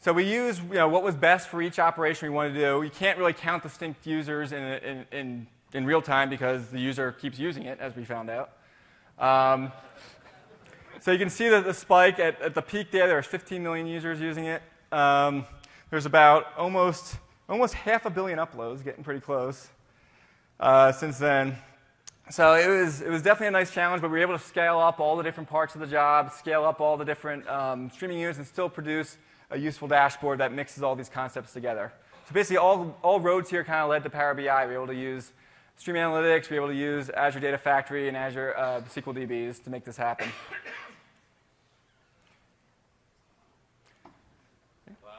[SPEAKER 2] So we use what was best for each operation we wanted to do. You can't really count distinct users in real time because the user keeps using it, as we found out. So you can see that the spike at the peak there were 15 million users using it. There's about almost 500 million uploads, getting pretty close since then. So it was definitely a nice challenge, but we were able to scale up all the different parts of the job, scale up all the different streaming units, and still produce a useful dashboard that mixes all these concepts together. So basically, all roads here kind of led to Power BI. We were able to use Stream Analytics, we were able to use Azure Data Factory and Azure SQL DBs to make this happen.
[SPEAKER 1] Wow.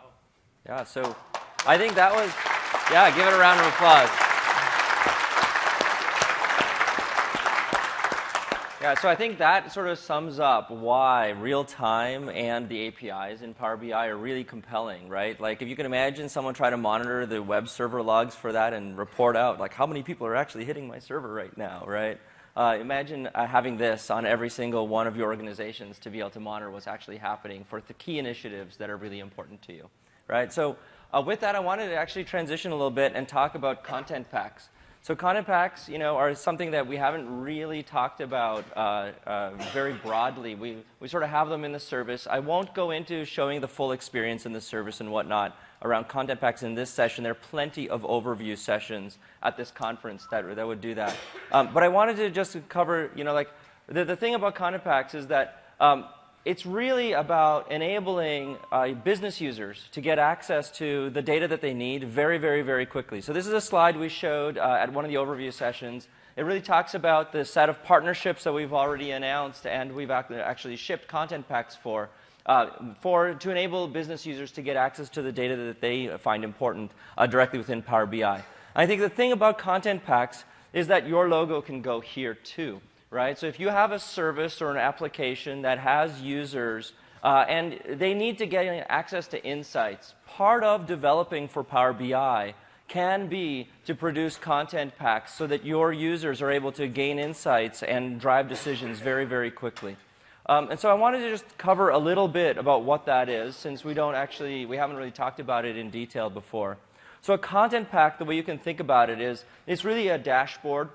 [SPEAKER 1] Yeah, so I think that was, yeah, give it a round of applause. Yeah, so I think that sort of sums up why real-time and the APIs in Power BI are really compelling, right? Like, if you can imagine someone try to monitor the web server logs for that and report out, like, how many people are actually hitting my server right now, right? Imagine having this on every single one of your organizations to be able to monitor what's actually happening for the key initiatives that are really important to you, right? So with that, I wanted to actually transition a little bit and talk about content packs. So content packs, are something that we haven't really talked about very broadly. We sort of have them in the service. I won't go into showing the full experience in the service and whatnot around content packs in this session. There are plenty of overview sessions at this conference that would do that. But I wanted to just cover, like the thing about content packs is that it's really about enabling business users to get access to the data that they need very, very, very quickly. So this is a slide we showed at one of the overview sessions. It really talks about the set of partnerships that we've already announced and we've actually shipped content packs to enable business users to get access to the data that they find important directly within Power BI. I think the thing about content packs is that your logo can go here too. Right? So if you have a service or an application that has users and they need to get access to insights, part of developing for Power BI can be to produce content packs so that your users are able to gain insights and drive decisions very, very quickly. And so I wanted to just cover a little bit about what that is, since we haven't really talked about it in detail before. So a content pack, the way you can think about it is, it's really a dashboard,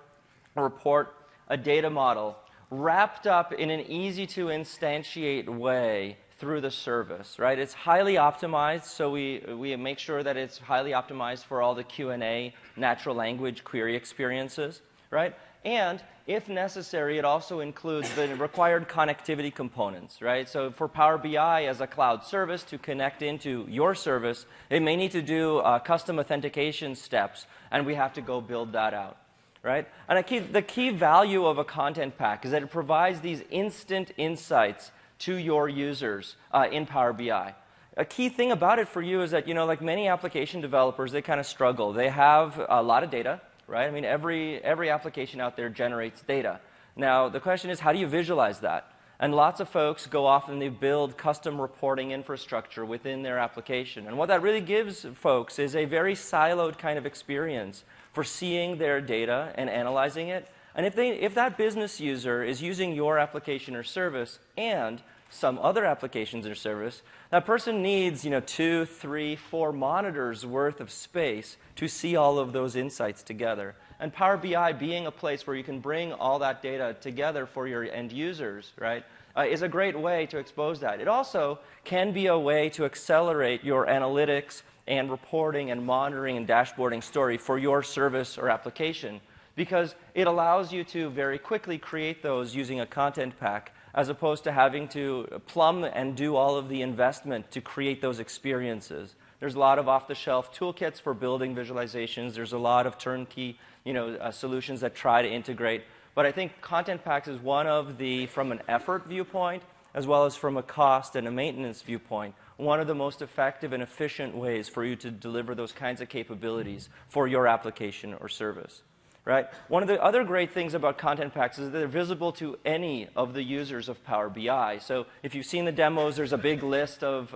[SPEAKER 1] a report, a data model wrapped up in an easy to instantiate way through the service, right? It's highly optimized, so we make sure that it's highly optimized for all the Q&A, natural language query experiences, right? And if necessary, it also includes the required connectivity components, right? So for Power BI as a cloud service to connect into your service, it may need to do custom authentication steps, and we have to go build that out. Right? And the key value of a content pack is that it provides these instant insights to your users in Power BI. A key thing about it for you is that, like many application developers, they kind of struggle. They have a lot of data, right? I mean, every application out there generates data. Now, the question is, how do you visualize that? And lots of folks go off and they build custom reporting infrastructure within their application. And what that really gives folks is a very siloed kind of experience for seeing their data and analyzing it. And if that business user is using your application or service and some other applications or service, that person needs 2, 3, 4 monitors worth of space to see all of those insights together. And Power BI being a place where you can bring all that data together for your end users, right, is a great way to expose that. It also can be a way to accelerate your analytics and reporting and monitoring and dashboarding story for your service or application, because it allows you to very quickly create those using a content pack, as opposed to having to plumb and do all of the investment to create those experiences. There's a lot of off-the-shelf toolkits for building visualizations. There's a lot of turnkey solutions that try to integrate. But I think content packs is one of the, from an effort viewpoint, as well as from a cost and a maintenance viewpoint, one of the most effective and efficient ways for you to deliver those kinds of capabilities for your application or service. Right? One of the other great things about content packs is that they're visible to any of the users of Power BI. So if you've seen the demos, there's a big list of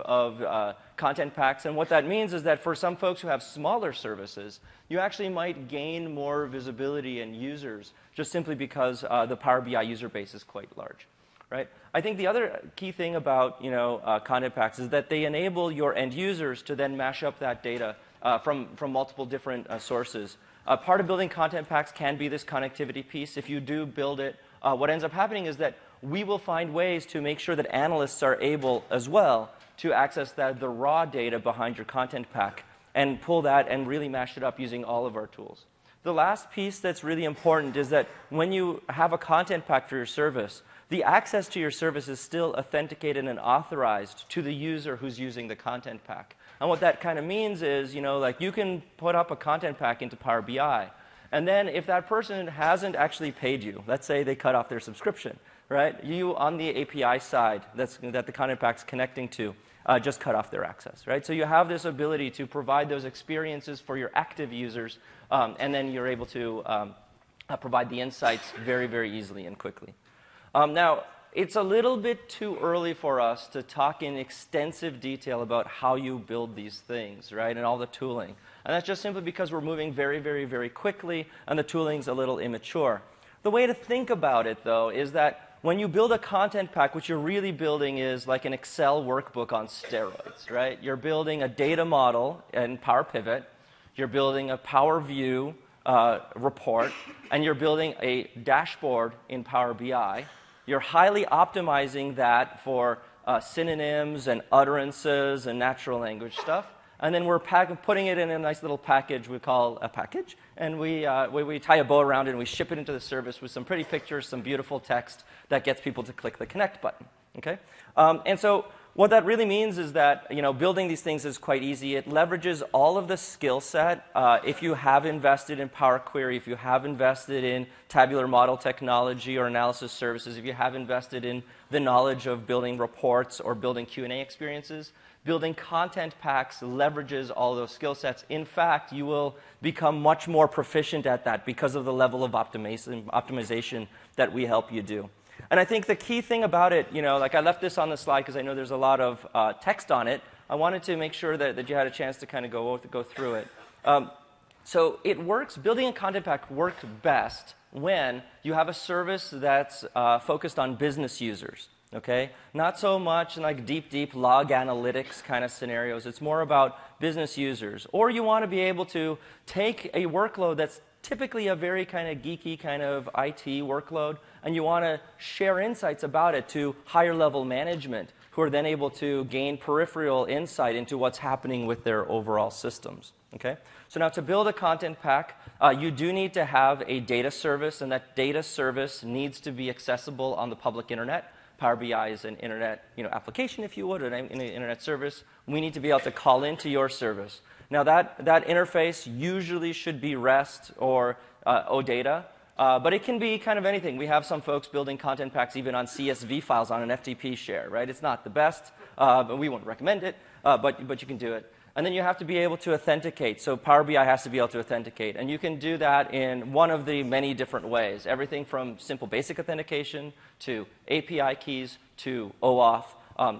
[SPEAKER 1] content packs. And what that means is that for some folks who have smaller services, you actually might gain more visibility and users just simply because the Power BI user base is quite large. Right? I think the other key thing about content packs is that they enable your end users to then mash up that data from multiple different sources. Part of building content packs can be this connectivity piece. If you do build it, what ends up happening is that we will find ways to make sure that analysts are able as well to access the raw data behind your content pack and pull that and really mash it up using all of our tools. the last piece that's really important is that when you have a content pack for your service, the access to your service is still authenticated and authorized to the user who's using the content pack. And what that kind of means is, like you can put up a content pack into Power BI, and then if that person hasn't actually paid you, let's say they cut off their subscription, right? You, on the API side that the content pack's connecting to, just cut off their access, right? So you have this ability to provide those experiences for your active users, and then you're able to provide the insights very, very easily and quickly. Now, it's a little bit too early for us to talk in extensive detail about how you build these things, right, and all the tooling. And that's just simply because we're moving very, very, very quickly, and the tooling's a little immature. The way to think about it, though, is that when you build a content pack, what you're really building is like an Excel workbook on steroids, right? You're building a data model in Power Pivot. You're building a Power View report, and you're building a dashboard in Power BI. You're highly optimizing that for synonyms and utterances and natural language stuff. And then we're putting it in a nice little package we call a package. And we tie a bow around it and we ship it into the service with some pretty pictures, some beautiful text that gets people to click the connect button. Okay? And so what that really means is that building these things is quite easy. It leverages all of the skill set. If you have invested in Power Query, if you have invested in tabular model technology or analysis services, if you have invested in the knowledge of building reports or building Q&A experiences, building content packs leverages all those skill sets. In fact, you will become much more proficient at that because of the level of optimization that we help you do. And I think the key thing about it, like I left this on the slide because I know there's a lot of text on it. I wanted to make sure that you had a chance to kind of go through it. So it works, building a content pack works best when you have a service that's focused on business users. Okay? Not so much in like deep log analytics kind of scenarios. It's more about business users. Or you want to be able to take a workload that's typically a very kind of geeky kind of IT workload, and you want to share insights about it to higher level management who are then able to gain peripheral insight into what's happening with their overall systems. Okay? So now to build a content pack, you do need to have a data service, and that data service needs to be accessible on the public internet. Power BI is an internet application, if you would, an internet service. We need to be able to call into your service. Now, that interface usually should be REST or OData, but it can be kind of anything. We have some folks building content packs even on CSV files on an FTP share, right? It's not the best, but we won't recommend it, but you can do it. And then you have to be able to authenticate. So Power BI has to be able to authenticate. And you can do that in one of the many different ways, everything from simple basic authentication to API keys to OAuth.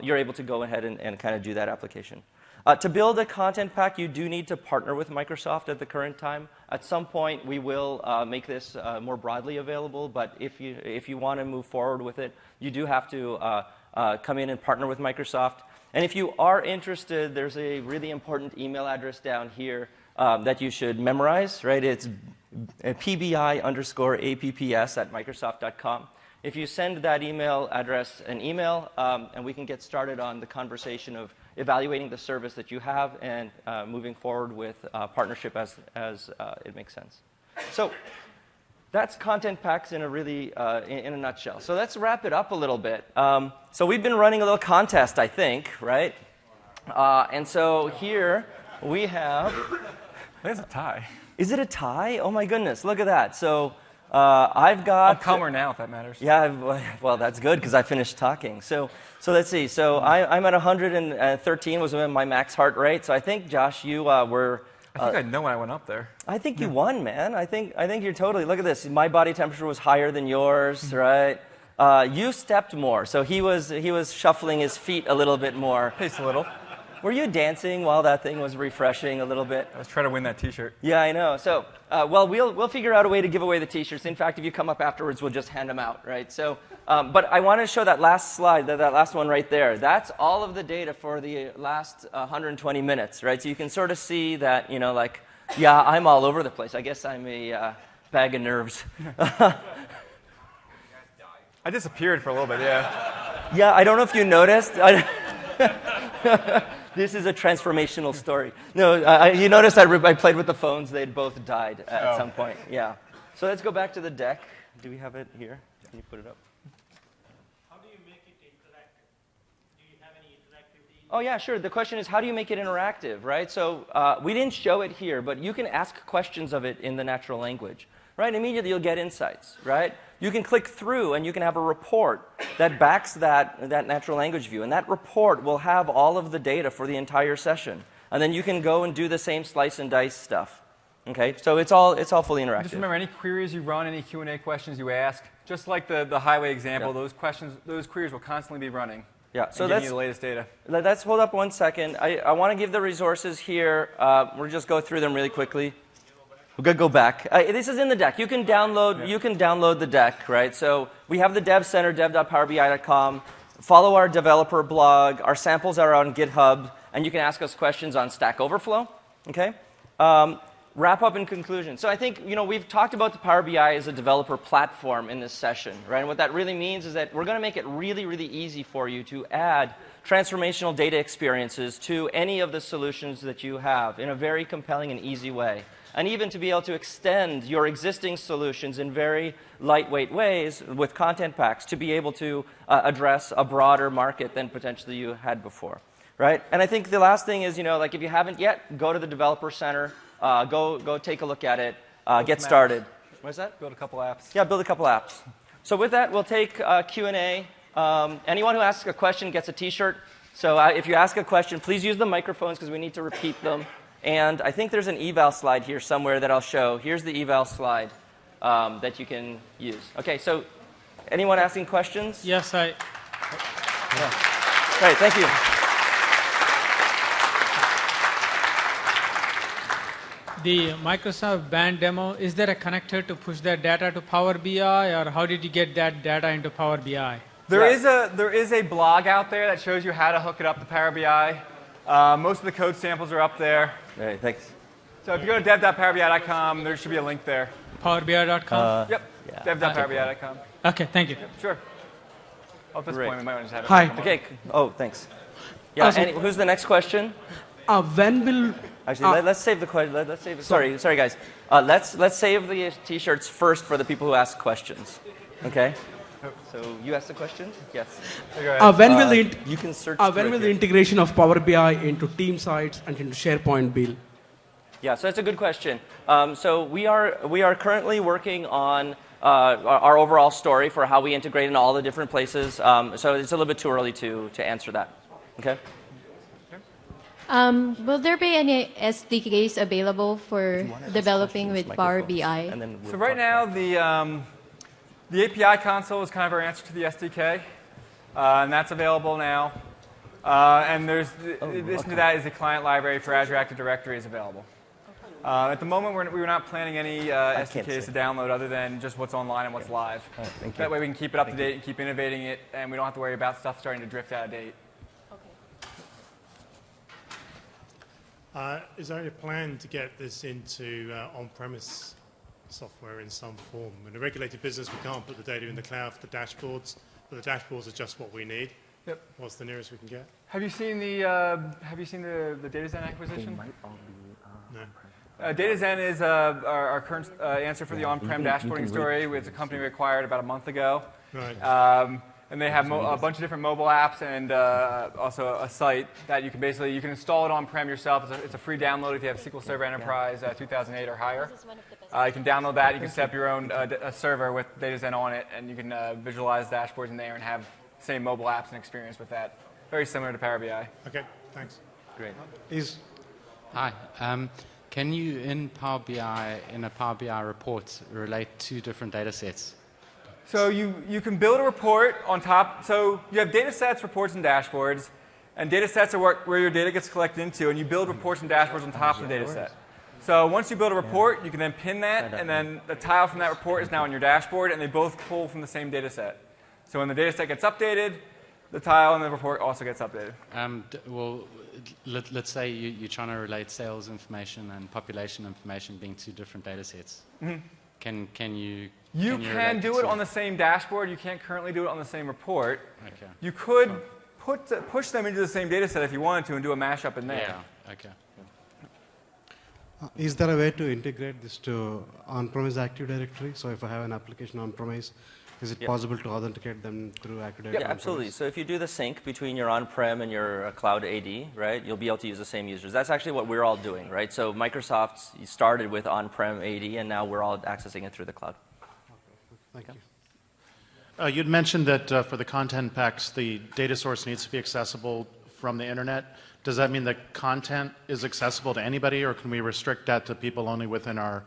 [SPEAKER 1] You're able to go ahead and kind of do that application. To build a content pack, you do need to partner with Microsoft at the current time. At some point, we will make this more broadly available. But if you want to move forward with it, you do have to come in and partner with Microsoft. And if you are interested, there's a really important email address down here that you should memorize, right? It's pbi_apps@microsoft.com. If you send that email address an email, and we can get started on the conversation of evaluating the service that you have and moving forward with partnership as it makes sense. So that's content packs in a really in a nutshell. So let's wrap it up a little bit. So we've been running a little contest, I think, right? And so here we have.
[SPEAKER 2] There's a tie.
[SPEAKER 1] Is it a tie? Oh my goodness! Look at that. So I've got.
[SPEAKER 2] I'm calmer now, if that matters.
[SPEAKER 1] Yeah. Well, that's good because I finished talking. So let's see. So I'm at 113 was my max heart rate. So I think Josh, you were.
[SPEAKER 2] I think I know when I went up there.
[SPEAKER 1] I think you won, man. I think you're totally. Look at this. My body temperature was higher than yours, right? You stepped more, so he was shuffling his feet a little bit more.
[SPEAKER 2] Just a little.
[SPEAKER 1] Were you dancing while that thing was refreshing a little bit?
[SPEAKER 2] I was trying to win that T-shirt.
[SPEAKER 1] Yeah, I know. So, well, we'll figure out a way to give away the T-shirts. In fact, if you come up afterwards, we'll just hand them out, right? So, but I want to show that last slide, that last one right there. That's all of the data for the last 120 minutes, right? So you can sort of see that, like, yeah, I'm all over the place. I guess I'm a bag of nerves.
[SPEAKER 2] I disappeared for a little bit, yeah.
[SPEAKER 1] Yeah, I don't know if you noticed. This is a transformational story. No, you noticed I played with the phones. They'd both died at some point. Yeah. So let's go back to the deck. Do we have it here? Can you put it up?
[SPEAKER 3] How do you make it interactive? Do you have any interactivity?
[SPEAKER 1] Oh, yeah, sure. The question is, how do you make it interactive, right? So we didn't show it here, but you can ask questions of it in the natural language, right? Immediately you'll get insights, right? You can click through and you can have a report that backs that natural language view. And that report will have all of the data for the entire session. And then you can go and do the same slice and dice stuff. Okay, so it's all fully interactive.
[SPEAKER 2] Just remember, any queries you run, any Q&A questions you ask, just like the highway example, those queries will constantly be running.
[SPEAKER 1] Yeah, so
[SPEAKER 2] giving you the latest data.
[SPEAKER 1] Let's hold up 1 second. I want to give the resources here. We'll just go through them really quickly. We're going to go back. This is in the deck. You can download the deck, right? So we have the Dev Center, dev.powerbi.com. Follow our developer blog. Our samples are on GitHub, and you can ask us questions on Stack Overflow. Okay. Wrap up in conclusion. So I think we've talked about the Power BI as a developer platform in this session, right? And what that really means is that we're going to make it really, really easy for you to add transformational data experiences to any of the solutions that you have in a very compelling and easy way. And even to be able to extend your existing solutions in very lightweight ways with content packs to be able to address a broader market than potentially you had before, right? And I think the last thing is, like if you haven't yet, go to the Developer Center. Go take a look at it. Get started. What's that?
[SPEAKER 2] Build a couple apps.
[SPEAKER 1] Yeah, build a couple apps. So with that, we'll take Q&A. Anyone who asks a question gets a T-shirt. So if you ask a question, please use the microphones because we need to repeat them. And I think there's an eval slide here somewhere that I'll show. Here's the eval slide that you can use. OK, so anyone asking questions?
[SPEAKER 4] Yes,
[SPEAKER 1] Yeah. Great, thank you.
[SPEAKER 4] The Microsoft Band demo, is there a connector to push that data to Power BI, or how did you get that data into Power BI?
[SPEAKER 2] There is a blog out there that shows you how to hook it up to Power BI. Most of the code samples are up there.
[SPEAKER 1] All right, thanks.
[SPEAKER 2] So if you go to dev.powerbi.com, there should be a link there.
[SPEAKER 4] PowerBI.com?
[SPEAKER 2] Yep, dev.powerbi.com.
[SPEAKER 4] OK, thank you.
[SPEAKER 2] Sure. At this point, we might want to just have it.
[SPEAKER 5] Hi.
[SPEAKER 1] OK. Oh, thanks. Yeah. Who's the next question?
[SPEAKER 5] When will...
[SPEAKER 1] Actually, let's save the question. Let's save. Sorry, guys. Let's save the T-shirts first for the people who ask questions. Okay. So you asked the question? Yes.
[SPEAKER 5] when will the
[SPEAKER 1] you can search.
[SPEAKER 5] when will the integration of Power BI into team sites and into SharePoint be?
[SPEAKER 1] Yeah. So that's a good question. So we are currently working on our overall story for how we integrate in all the different places. So it's a little bit too early to answer that. Okay.
[SPEAKER 6] Will there be any SDKs available for developing with Power BI?
[SPEAKER 2] So right now, the API console is kind of our answer to the SDK, and that's available now. And in addition to that is the client library for Azure Active Directory is available. At the moment, we're not planning any SDKs to download other than just what's online and what's live. That way we can keep it up to date and keep innovating it, and we don't have to worry about stuff starting to drift out of date.
[SPEAKER 7] Is there any plan to get this into on-premise software in some form? In a regulated business, we can't put the data in the cloud for the dashboards, but the dashboards are just what we need.
[SPEAKER 2] Yep.
[SPEAKER 7] What's the nearest we can get?
[SPEAKER 2] Have you seen the DataZen acquisition?
[SPEAKER 7] No.
[SPEAKER 2] DataZen is our current answer for the on-prem dashboarding story. It's a company we acquired about a month ago.
[SPEAKER 7] Right.
[SPEAKER 2] And they have a bunch of different mobile apps and also a site that you can install it on-prem yourself. It's a free download if you have SQL Server Enterprise 2008 or higher. You can download that. You can set up your own a server with DataZen on it, and you can visualize dashboards in there and have the same mobile apps and experience with that. Very similar to Power BI.
[SPEAKER 7] Okay, thanks.
[SPEAKER 1] Great.
[SPEAKER 8] Hi. Can you, in Power BI, in a Power BI report, relate two different data sets?
[SPEAKER 2] So you can build a report on top. So you have data sets, reports, and dashboards. And data sets are where your data gets collected into, and you build reports and dashboards on top of the data set. So once you build a report, you can then pin that, and then the tile from that report is now on your dashboard, and they both pull from the same data set. So when the data set gets updated, the tile and the report also gets updated.
[SPEAKER 8] Let's say you're trying to relate sales information and population information being two different data sets.
[SPEAKER 2] Mm-hmm.
[SPEAKER 8] Can you...
[SPEAKER 2] You can do it on the same dashboard. You can't currently do it on the same report.
[SPEAKER 8] Okay.
[SPEAKER 2] You could push them into the same data set if you wanted to and do a mashup in there.
[SPEAKER 8] Yeah. Okay.
[SPEAKER 9] Is there a way to integrate this to on-premise Active Directory? So if I have an application on-premise, is it possible to authenticate them through Active Directory?
[SPEAKER 1] Yeah, absolutely. So if you do the sync between your on-prem and your cloud AD, right, you'll be able to use the same users. That's actually what we're all doing, right? So Microsoft started with on-prem AD, and now we're all accessing it through the cloud.
[SPEAKER 9] Thank you.
[SPEAKER 10] You'd mentioned that for the content packs, the data source needs to be accessible from the internet. Does that mean that content is accessible to anybody, or can we restrict that to people only within our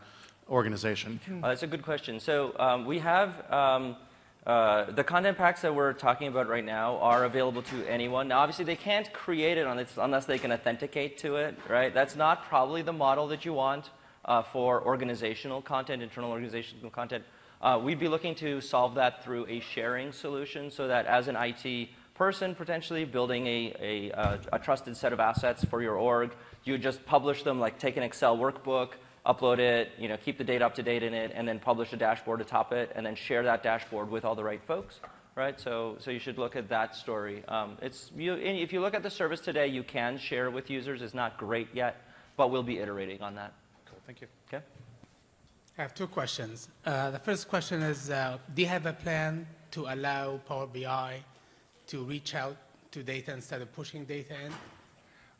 [SPEAKER 10] organization?
[SPEAKER 1] That's a good question. So we have the content packs that we're talking about right now are available to anyone. Now, obviously, they can't create it unless they can authenticate to it, right? That's not probably the model that you want for organizational content, internal organizational content. We'd be looking to solve that through a sharing solution so that as an IT person potentially building a trusted set of assets for your org, you would just publish them, like take an Excel workbook, upload it, keep the data up to date in it, and then publish a dashboard atop it, and then share that dashboard with all the right folks, right? So you should look at that story. If you look at the service today, you can share it with users. It's not great yet, but we'll be iterating on that.
[SPEAKER 10] Cool, thank you.
[SPEAKER 1] Okay.
[SPEAKER 11] I have two questions. The first question is, do you have a plan to allow Power BI to reach out to data instead of pushing data in?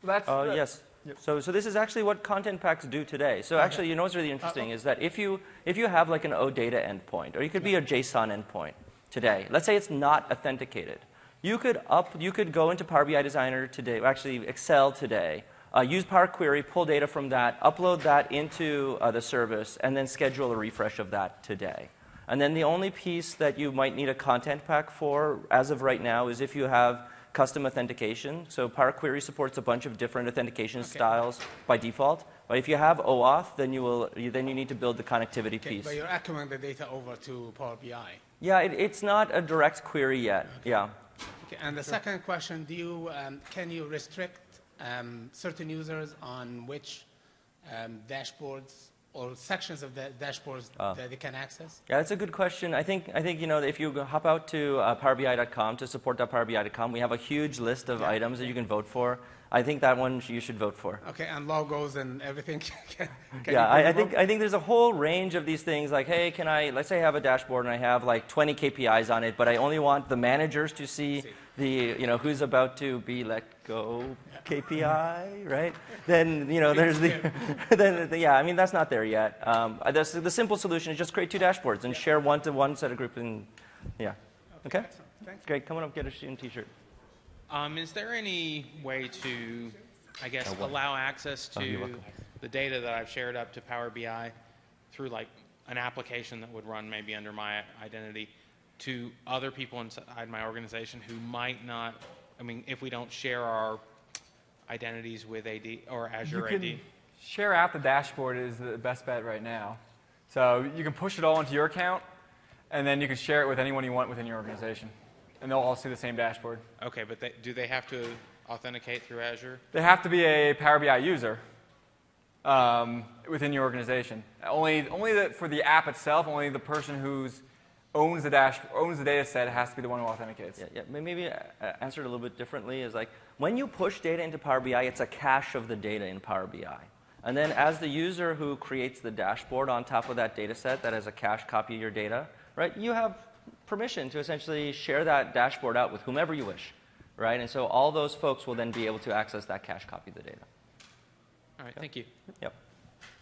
[SPEAKER 1] Yes. Yep. So this is actually what content packs do today. So actually, what's really interesting is that if you have like an OData endpoint, or you could be a JSON endpoint today. Let's say it's not authenticated. You could go into Power BI Designer today, actually Excel today, use Power Query, pull data from that, upload that into the service, and then schedule a refresh of that today. And then the only piece that you might need a content pack for, as of right now, is if you have custom authentication. So Power Query supports a bunch of different authentication styles by default. But if you have OAuth, then you need to build the connectivity piece.
[SPEAKER 11] But you're echoing the data over to Power BI.
[SPEAKER 1] Yeah, it's not a direct query yet. Yeah.
[SPEAKER 11] Okay, and the second question: can you restrict certain users on which dashboards or sections of the dashboards that they can access?
[SPEAKER 1] Yeah, that's a good question. I think if you hop out to powerbi.com to support.powerbi.com, we have a huge list of items that you can vote for. I think that one you should vote for.
[SPEAKER 11] Okay, and logos and everything.
[SPEAKER 1] I think there's a whole range of these things. Like, hey, let's say I have a dashboard and I have like 20 KPIs on it, but I only want the managers to see the who's about to be let go KPI, right? Then there's that's not there yet. The simple solution is just create two dashboards and share one set of group and okay. Great, come on up, get a student T-shirt.
[SPEAKER 12] Is there any way to, I guess, allow access to the data that I've shared up to Power BI through like an application that would run maybe under my identity to other people inside my organization who might not, if we don't share our identities with AD or Azure AD?
[SPEAKER 2] Share out the dashboard is the best bet right now. So you can push it all into your account, and then you can share it with anyone you want within your organization. And they'll all see the same dashboard.
[SPEAKER 12] Okay, but do they have to authenticate through Azure?
[SPEAKER 2] They have to be a Power BI user within your organization. Only for the app itself, only the person who owns the data set has to be the one who authenticates.
[SPEAKER 1] Yeah. Maybe answer it a little bit differently. Is like when you push data into Power BI, it's a cache of the data in Power BI. And then as the user who creates the dashboard on top of that data set that has a cache copy of your data, right, you have permission to essentially share that dashboard out with whomever you wish, right? And so all those folks will then be able to access that cache copy of the data.
[SPEAKER 12] All right, thank you.
[SPEAKER 1] Yep.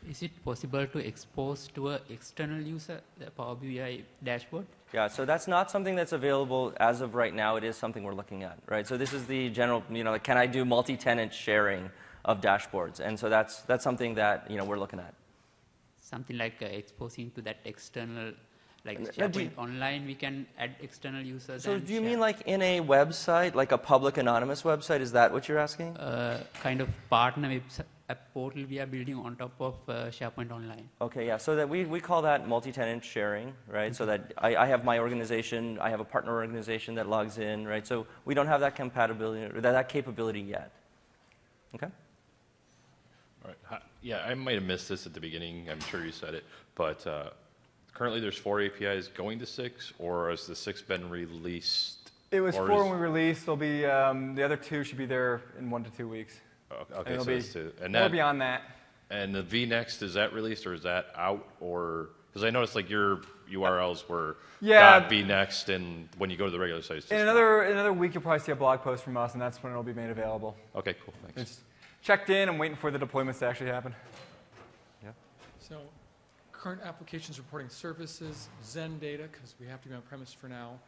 [SPEAKER 13] Is it possible to expose to an external user the Power BI dashboard?
[SPEAKER 1] Yeah, so that's not something that's available as of right now. It is something we're looking at, right? So this is the general, like, can I do multi-tenant sharing of dashboards? And so that's something that, we're looking at.
[SPEAKER 13] Something like exposing to that external, like SharePoint Online, we can add external users.
[SPEAKER 1] So do you mean like in a website, like a public anonymous website? Is that what you're asking?
[SPEAKER 13] Kind of partner website. A portal we are building on top of SharePoint Online.
[SPEAKER 1] Okay, yeah. So that we call that multi-tenant sharing, right? So that I have my organization, I have a partner organization that logs in, right? So we don't have that compatibility or that capability yet. Okay.
[SPEAKER 14] All right. Yeah, I might have missed this at the beginning. I'm sure you said it, but currently there's 4 APIs going to 6, or has the 6 been released
[SPEAKER 2] It was
[SPEAKER 14] Or
[SPEAKER 2] 4
[SPEAKER 14] is-
[SPEAKER 2] when we released. There'll be the other 2 should be there in 1 to 2 weeks.
[SPEAKER 14] Okay,
[SPEAKER 2] and
[SPEAKER 14] so
[SPEAKER 2] it'll
[SPEAKER 14] it's two. And
[SPEAKER 2] more
[SPEAKER 14] that,
[SPEAKER 2] beyond that.
[SPEAKER 14] And the VNext, is that released or is that out? Or because I noticed like your URLs were .vnext, and when you go to the regular site, it's just
[SPEAKER 2] In another week, you'll probably see a blog post from us, and that's when it'll be made available.
[SPEAKER 14] Okay, cool. Thanks.
[SPEAKER 2] It's checked in. I'm waiting for the deployments to actually happen.
[SPEAKER 14] Yeah.
[SPEAKER 15] So, current applications reporting services, Zen data, because we have to be on premise for now.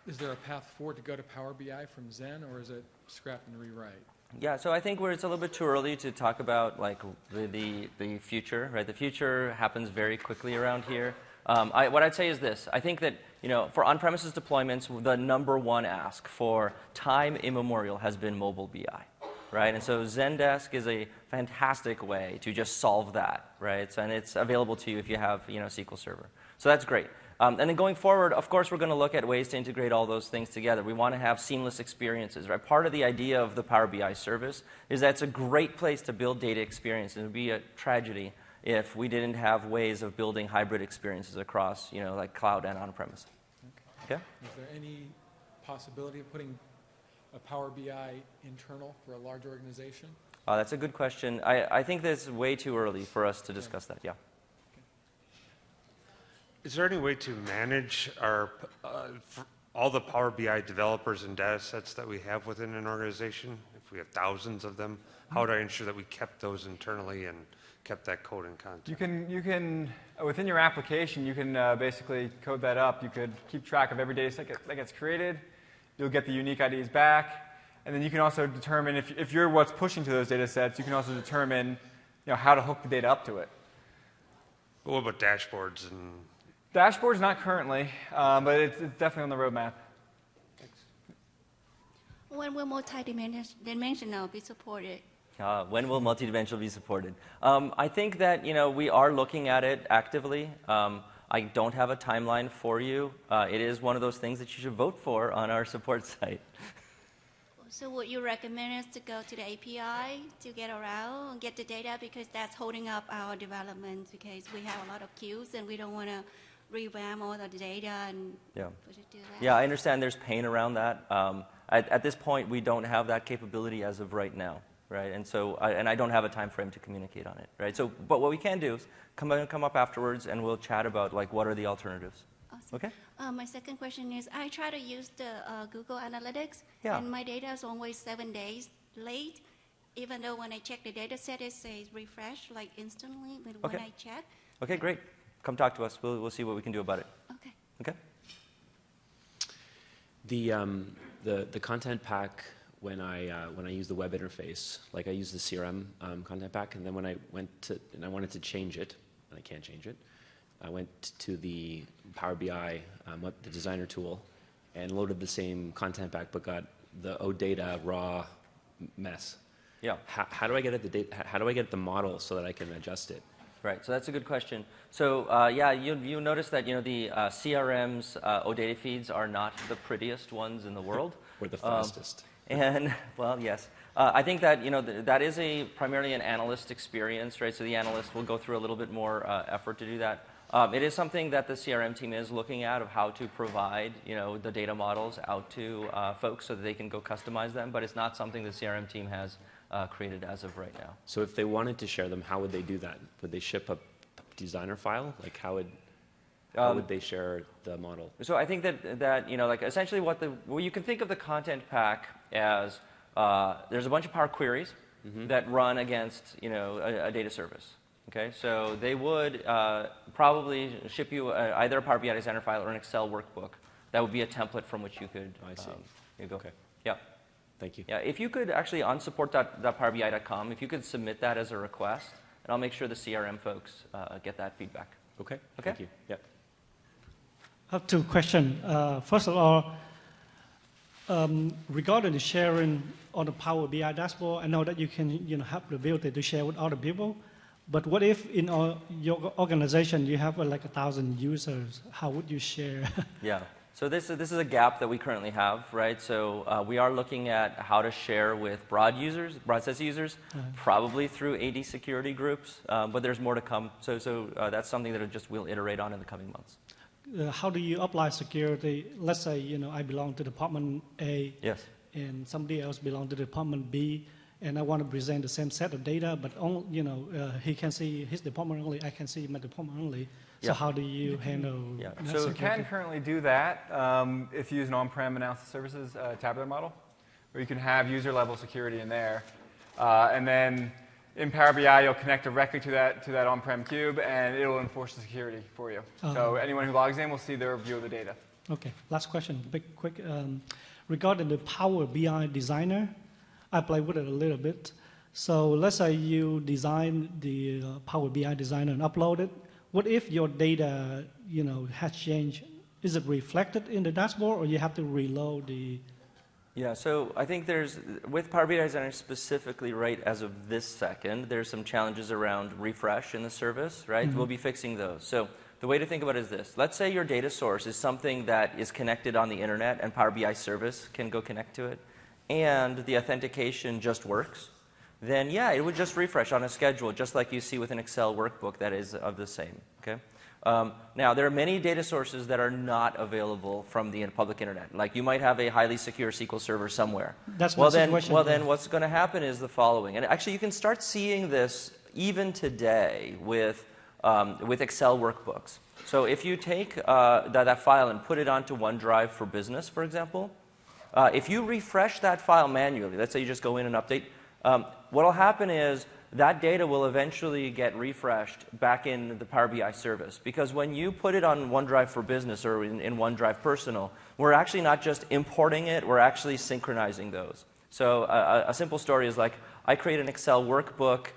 [SPEAKER 15] Is there a path forward to go to Power BI from Zen, or is it scrap and rewrite?
[SPEAKER 1] Yeah, so I think it's a little bit too early to talk about like the future, right? The future happens very quickly around here. What I'd say is this: I think that for on-premises deployments, the #1 ask for time immemorial has been mobile BI, right? And so Zendesk is a fantastic way to just solve that, right? And it's available to you if you have SQL Server. So that's great. And then going forward, of course, we're going to look at ways to integrate all those things together. We want to have seamless experiences, right? Part of the idea of the Power BI service is that it's a great place to build data experience. It would be a tragedy if we didn't have ways of building hybrid experiences across, like cloud and on-premise. Okay?
[SPEAKER 15] Is there any possibility of putting a Power BI internal for a large organization?
[SPEAKER 1] That's a good question. I think that's way too early for us to discuss that, yeah.
[SPEAKER 16] Is there any way to manage all the Power BI developers and data sets that we have within an organization? If we have thousands of them, how would I ensure that we kept those internally and kept that code in context?
[SPEAKER 2] You can within your application, you can basically code that up. You could keep track of every data set that gets created. You'll get the unique IDs back. And then you can also determine, if you're what's pushing to those data sets, you can also determine how to hook the data up to it.
[SPEAKER 16] But what about dashboards and...
[SPEAKER 2] Dashboards, not currently, but it's definitely on the roadmap.
[SPEAKER 17] When will multidimensional be supported?
[SPEAKER 1] When will multidimensional be supported? I think that we are looking at it actively. I don't have a timeline for you. It is one of those things that you should vote for on our support site.
[SPEAKER 17] So would you recommend us to go to the API to get around and get the data, because that's holding up our development, because we have a lot of queues and we don't want to revamp all the data and push it to that?
[SPEAKER 1] Yeah, I understand there's pain around that. At this point, we don't have that capability as of right now, right? And so, I don't have a time frame to communicate on it, right? So, but what we can do is come up afterwards and we'll chat about what are the alternatives.
[SPEAKER 17] Awesome.
[SPEAKER 1] Okay.
[SPEAKER 17] My second question is, I try to use the Google Analytics,
[SPEAKER 1] Yeah.
[SPEAKER 17] and my data is always 7 days late, even though when I check the data set, it says refresh instantly when I check.
[SPEAKER 1] Okay, great. Come talk to us. We'll see what we can do about it.
[SPEAKER 17] Okay.
[SPEAKER 1] Okay.
[SPEAKER 18] The content pack, when I use the web interface, like I use the CRM content pack, and then when I wanted to change it, and I can't change it, I went to the Power BI, the designer tool, and loaded the same content pack, but got the OData raw mess.
[SPEAKER 1] Yeah.
[SPEAKER 18] How do I get at the data? How do I get the model so that I can adjust it?
[SPEAKER 1] Right, so that's a good question. So yeah, you notice that the CRM's OData feeds are not the prettiest ones in the world.
[SPEAKER 18] Or the fastest.
[SPEAKER 1] And well, yes, I think that that is primarily an analyst experience, right? So the analyst will go through a little bit more effort to do that. It is something that the CRM team is looking at, of how to provide the data models out to folks so that they can go customize them. But it's not something the CRM team has created as of right now.
[SPEAKER 18] So if they wanted to share them, how would they do that? Would they ship a designer file? Like how would they share the model?
[SPEAKER 1] So I think that essentially what you can think of the content pack as there's a bunch of Power Queries that run against a data service. Okay, so they would probably ship you either a Power BI designer file or an Excel workbook. That would be a template from which you could.
[SPEAKER 18] I see.
[SPEAKER 1] You go.
[SPEAKER 18] Okay.
[SPEAKER 1] Yeah.
[SPEAKER 18] Thank you.
[SPEAKER 1] Yeah, if you could actually on support.powerbi.com, if you could submit that as a request, and I'll make sure the CRM folks get that feedback.
[SPEAKER 18] Okay.
[SPEAKER 1] Okay.
[SPEAKER 18] Thank you. Yep.
[SPEAKER 19] I have two questions. First of all, regarding the sharing on the Power BI dashboard, I know that you can help the ability to share with other people. But what if in your organization you have like 1,000 users? How would you share?
[SPEAKER 1] Yeah. So this is a gap that we currently have, right? So we are looking at how to share with broad set users, probably through AD security groups, but there's more to come. So that's something that we'll iterate on in the coming months.
[SPEAKER 19] how do you apply security? Let's say, I belong to Department A.
[SPEAKER 1] Yes.
[SPEAKER 19] And somebody else belongs to Department B, and I want to present the same set of data, but he can see his department only, I can see my department only. So how do you handle that
[SPEAKER 2] So you
[SPEAKER 19] security?
[SPEAKER 2] can currently do that if you use an on-prem analysis services tabular model, where you can have user-level security in there. And then in Power BI, you'll connect directly to that on-prem cube, and it'll enforce the security for you. So anyone who logs in will see their view of the data.
[SPEAKER 19] Okay, last question, quick. Regarding the Power BI Designer, I play with it a little bit. So let's say you design the Power BI Designer and upload it. What if your data, has changed? Is it reflected in the dashboard, or you have to reload the?
[SPEAKER 1] Yeah, so I think with Power BI Designer specifically right as of this second, there's some challenges around refresh in the service, right?
[SPEAKER 19] Mm-hmm.
[SPEAKER 1] We'll be fixing those. So the way to think about it is this. Let's say your data source is something that is connected on the internet and Power BI service can go connect to it, and the authentication just works. Then yeah, it would just refresh on a schedule, just like you see with an Excel workbook that is of the same. Okay. Now, there are many data sources that are not available from the public internet. Like you might have a highly secure SQL server somewhere.
[SPEAKER 19] That's my situation.
[SPEAKER 1] Well, then what's going to happen is the following. And actually, you can start seeing this even today with Excel workbooks. So if you take that file and put it onto OneDrive for Business, for example, if you refresh that file manually, let's say you just go in and update, what will happen is that data will eventually get refreshed back in the Power BI service. Because when you put it on OneDrive for Business or in OneDrive Personal, we're actually not just importing it, we're actually synchronizing those. So a simple story is like, I create an Excel workbook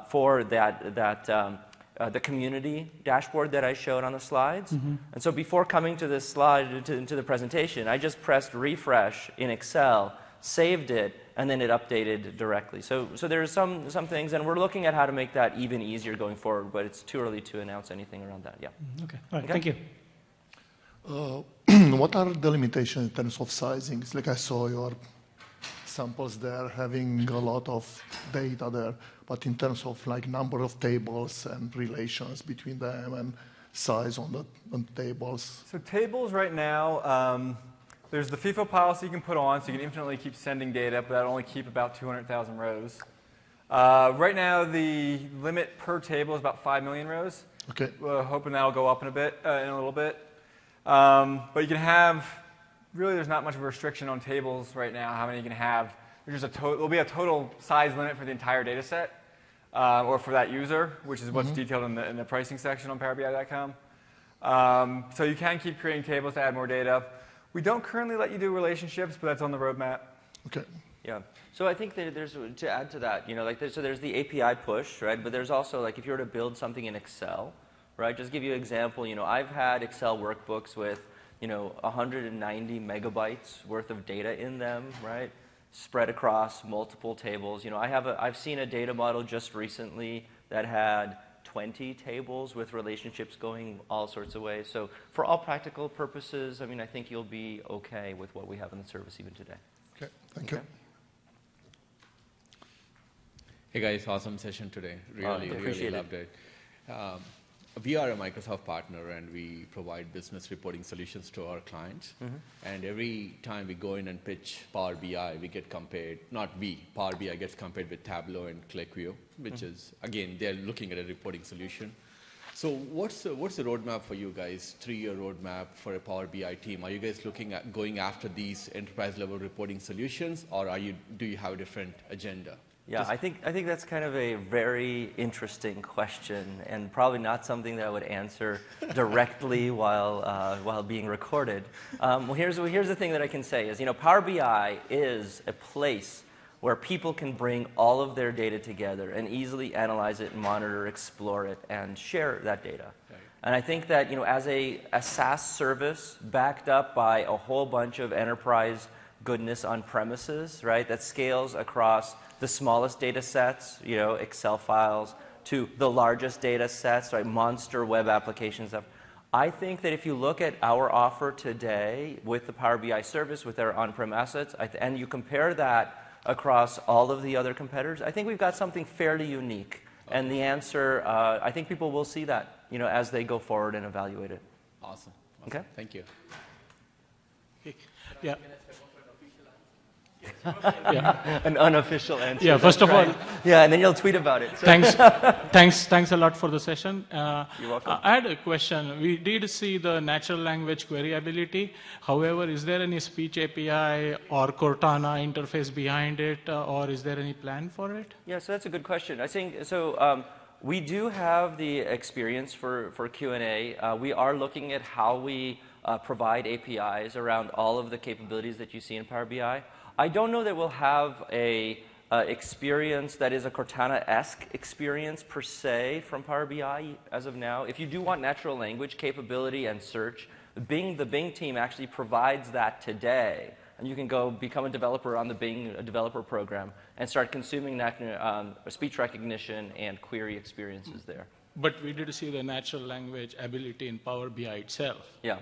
[SPEAKER 1] for the community dashboard that I showed on the slides.
[SPEAKER 19] Mm-hmm.
[SPEAKER 1] And so before coming to this slide, to the presentation, I just pressed refresh in Excel, saved it, and then it updated directly. So there's some things, and we're looking at how to make that even easier going forward, but it's too early to announce anything around that. Yeah.
[SPEAKER 19] Okay. All right. Thank you.
[SPEAKER 20] What are the limitations in terms of sizings? Like I saw your samples there having a lot of data there, but in terms of like number of tables and relations between them and size on the tables.
[SPEAKER 2] So tables right now, there's the FIFO policy you can put on, so you can infinitely keep sending data, but that'll only keep about 200,000 rows. Right now, the limit per table is about 5 million rows.
[SPEAKER 20] Okay.
[SPEAKER 2] We're hoping that'll go up in a little bit. But you can have, really there's not much of a restriction on tables right now, how many you can have. There'll be a total size limit for the entire data set, or for that user, which is what's detailed in the pricing section on PowerBI.com. So you can keep creating tables to add more data. We don't currently let you do relationships, but that's on the roadmap.
[SPEAKER 20] Okay.
[SPEAKER 1] Yeah. So I think that there's, to add to that, there's the API push, right? But there's also, like, if you were to build something in Excel, right? Just give you an example, I've had Excel workbooks with, 190 megabytes worth of data in them, right? Spread across multiple tables. I've seen a data model just recently that had 20 tables with relationships going all sorts of ways. So for all practical purposes, I think you'll be okay with what we have in the service even today.
[SPEAKER 20] Okay, thank you.
[SPEAKER 21] Hey guys, awesome session today. Really loved it. We are a Microsoft partner, and we provide business reporting solutions to our clients. And every time we go in and pitch Power BI, we get compared, Power BI gets compared with Tableau and ClickView, which is, again, they're looking at a reporting solution. So what's the roadmap for you guys, 3-year roadmap for a Power BI team? Are you guys looking at going after these enterprise-level reporting solutions, or do you have a different agenda?
[SPEAKER 1] Yeah, I think that's kind of a very interesting question, and probably not something that I would answer directly while being recorded. Well, here's the thing that I can say is, Power BI is a place where people can bring all of their data together and easily analyze it, monitor, explore it, and share that data. Right. And I think that, as a SaaS service backed up by a whole bunch of enterprise goodness on premises, right, that scales across the smallest data sets, Excel files, to the largest data sets, right, monster web applications stuff. I think that if you look at our offer today with the Power BI service, with our on-prem assets, and you compare that across all of the other competitors, I think we've got something fairly unique. Okay. And the answer, I think people will see that, as they go forward and evaluate it.
[SPEAKER 21] Awesome.
[SPEAKER 1] Okay.
[SPEAKER 21] Thank you.
[SPEAKER 3] Yeah.
[SPEAKER 1] An unofficial answer.
[SPEAKER 3] Yeah, first of all,
[SPEAKER 1] yeah, and then you'll tweet about it. So.
[SPEAKER 3] Thanks a lot for the session.
[SPEAKER 1] You're welcome.
[SPEAKER 3] I had a question. We did see the natural language query ability. However, is there any speech API or Cortana interface behind it, or is there any plan for it?
[SPEAKER 1] Yeah, so that's a good question. I think so. We do have the experience for Q&A. We are looking at how we provide APIs around all of the capabilities that you see in Power BI. I don't know that we'll have a experience that is a Cortana-esque experience per se from Power BI as of now. If you do want natural language capability and search, the Bing team actually provides that today. And you can go become a developer on the Bing developer program and start consuming that speech recognition and query experiences there.
[SPEAKER 3] But we did see the natural language ability in Power BI itself.
[SPEAKER 1] Yeah.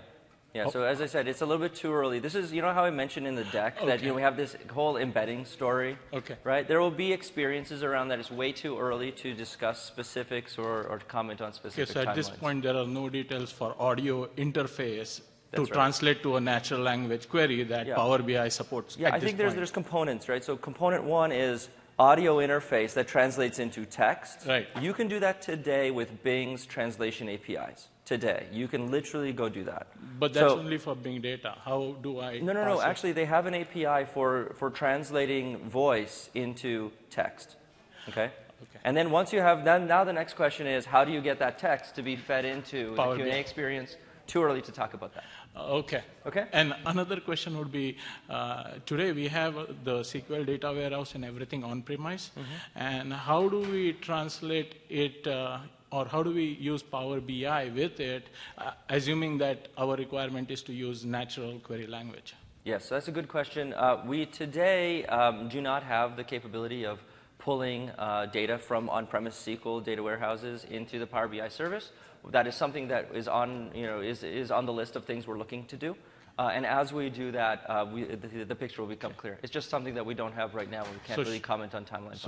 [SPEAKER 1] Yeah, so as I said, it's a little bit too early. This is, you know how I mentioned in the deck that we have this whole embedding story, right? There will be experiences around that. It's way too early to discuss specifics or to comment on specific
[SPEAKER 3] Okay, so at this point, there are no details for audio interface to translate to a natural language query that Power BI supports.
[SPEAKER 1] Yeah, I think there's components, right? So component one is audio interface that translates into text.
[SPEAKER 3] Right.
[SPEAKER 1] You can do that today with Bing's translation APIs. Today, you can literally go do that.
[SPEAKER 3] But that's only for Bing data. How do I?
[SPEAKER 1] No. Actually, they have an API for translating voice into text. Okay. And then once you have that, now the next question is, how do you get that text to be fed into the Q&A experience? Too early to talk about that.
[SPEAKER 3] Okay. And another question would be, today we have the SQL data warehouse and everything on-premise. And how do we translate it, or how do we use Power BI with it, assuming that our requirement is to use natural query language?
[SPEAKER 1] Yes, so that's a good question. We today do not have the capability of pulling data from on-premise SQL data warehouses into the Power BI service. That is something that is on, is on the list of things we're looking to do. And as we do that, the picture will become clear. It's just something that we don't have right now. We can't really comment on timelines.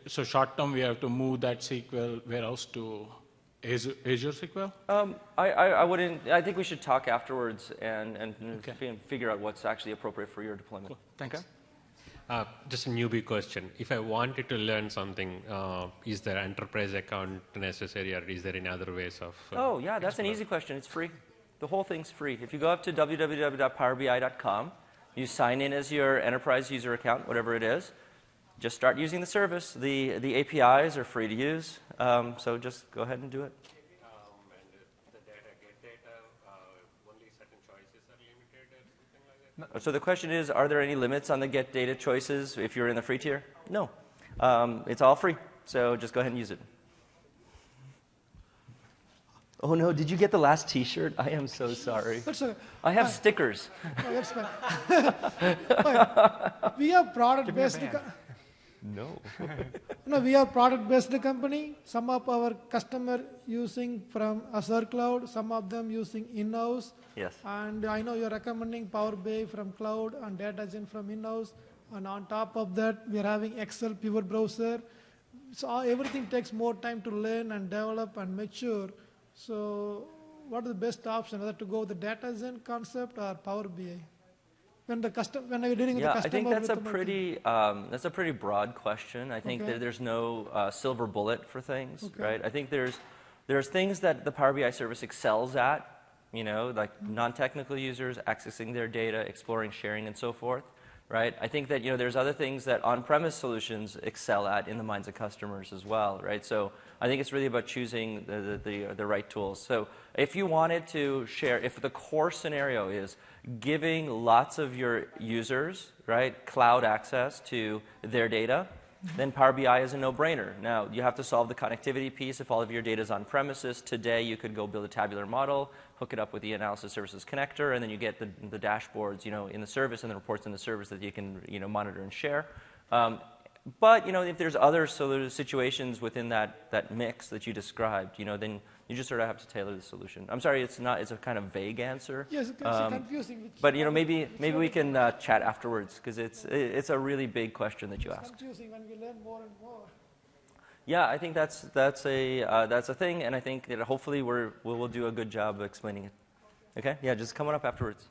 [SPEAKER 3] So short term, we have to move that SQL warehouse to Azure SQL?
[SPEAKER 1] I wouldn't. I think we should talk afterwards and figure out what's actually appropriate for your deployment.
[SPEAKER 3] Cool. Thanks.
[SPEAKER 1] Okay?
[SPEAKER 22] Just a newbie question. If I wanted to learn something, is there enterprise account necessary, or is there any other ways of?
[SPEAKER 1] Oh, yeah, that's an easy question. It's free. The whole thing's free. If you go up to www.powerbi.com, you sign in as your enterprise user account, whatever it is. Just start using the service. The APIs are free to use, so just go ahead and do it. So the question is, are there any limits on the get data choices if you're in the free tier? No. It's all free, so just go ahead and use it. Oh no, did you get the last t-shirt? I am so sorry.
[SPEAKER 23] That's okay.
[SPEAKER 1] I have stickers.
[SPEAKER 23] Oh, that's fine. We are product-based.
[SPEAKER 1] No.
[SPEAKER 23] No, we are product-based company. Some of our customer using from Azure Cloud, some of them using in-house.
[SPEAKER 1] Yes.
[SPEAKER 23] And I know you're recommending Power BI from cloud and DataGen from in-house. And on top of that, we are having Excel Pure Browser. So everything takes more time to learn and develop and mature. So what is the best option, whether to go with the DataGen concept or Power BI? When are you dealing with the customer?
[SPEAKER 1] I think that's a pretty broad question. I think that there's no silver bullet for things, right? I think there's things that the Power BI service excels at, like non-technical users accessing their data, exploring, sharing, and so forth, right? I think that there's other things that on-premise solutions excel at in the minds of customers as well, right? So I think it's really about choosing the right tools. So if you wanted to share, if the core scenario is giving lots of your users, right, cloud access to their data, then Power BI is a no-brainer. Now, you have to solve the connectivity piece. If all of your data is on premises, today you could go build a tabular model, hook it up with the Analysis Services connector, and then you get the dashboards, in the service and the reports in the service that you can, monitor and share. But, if there's other situations within that mix that you described, then you just sort of have to tailor the solution. I'm sorry, it's a kind of vague answer.
[SPEAKER 23] Yes, it's confusing.
[SPEAKER 1] But, maybe we can chat afterwards, because it's a really big question that you asked.
[SPEAKER 23] It's confusing when we learn more and more.
[SPEAKER 1] Yeah, I think that's a thing, and I think that hopefully we'll do a good job of explaining it. Okay, yeah, just come on up afterwards.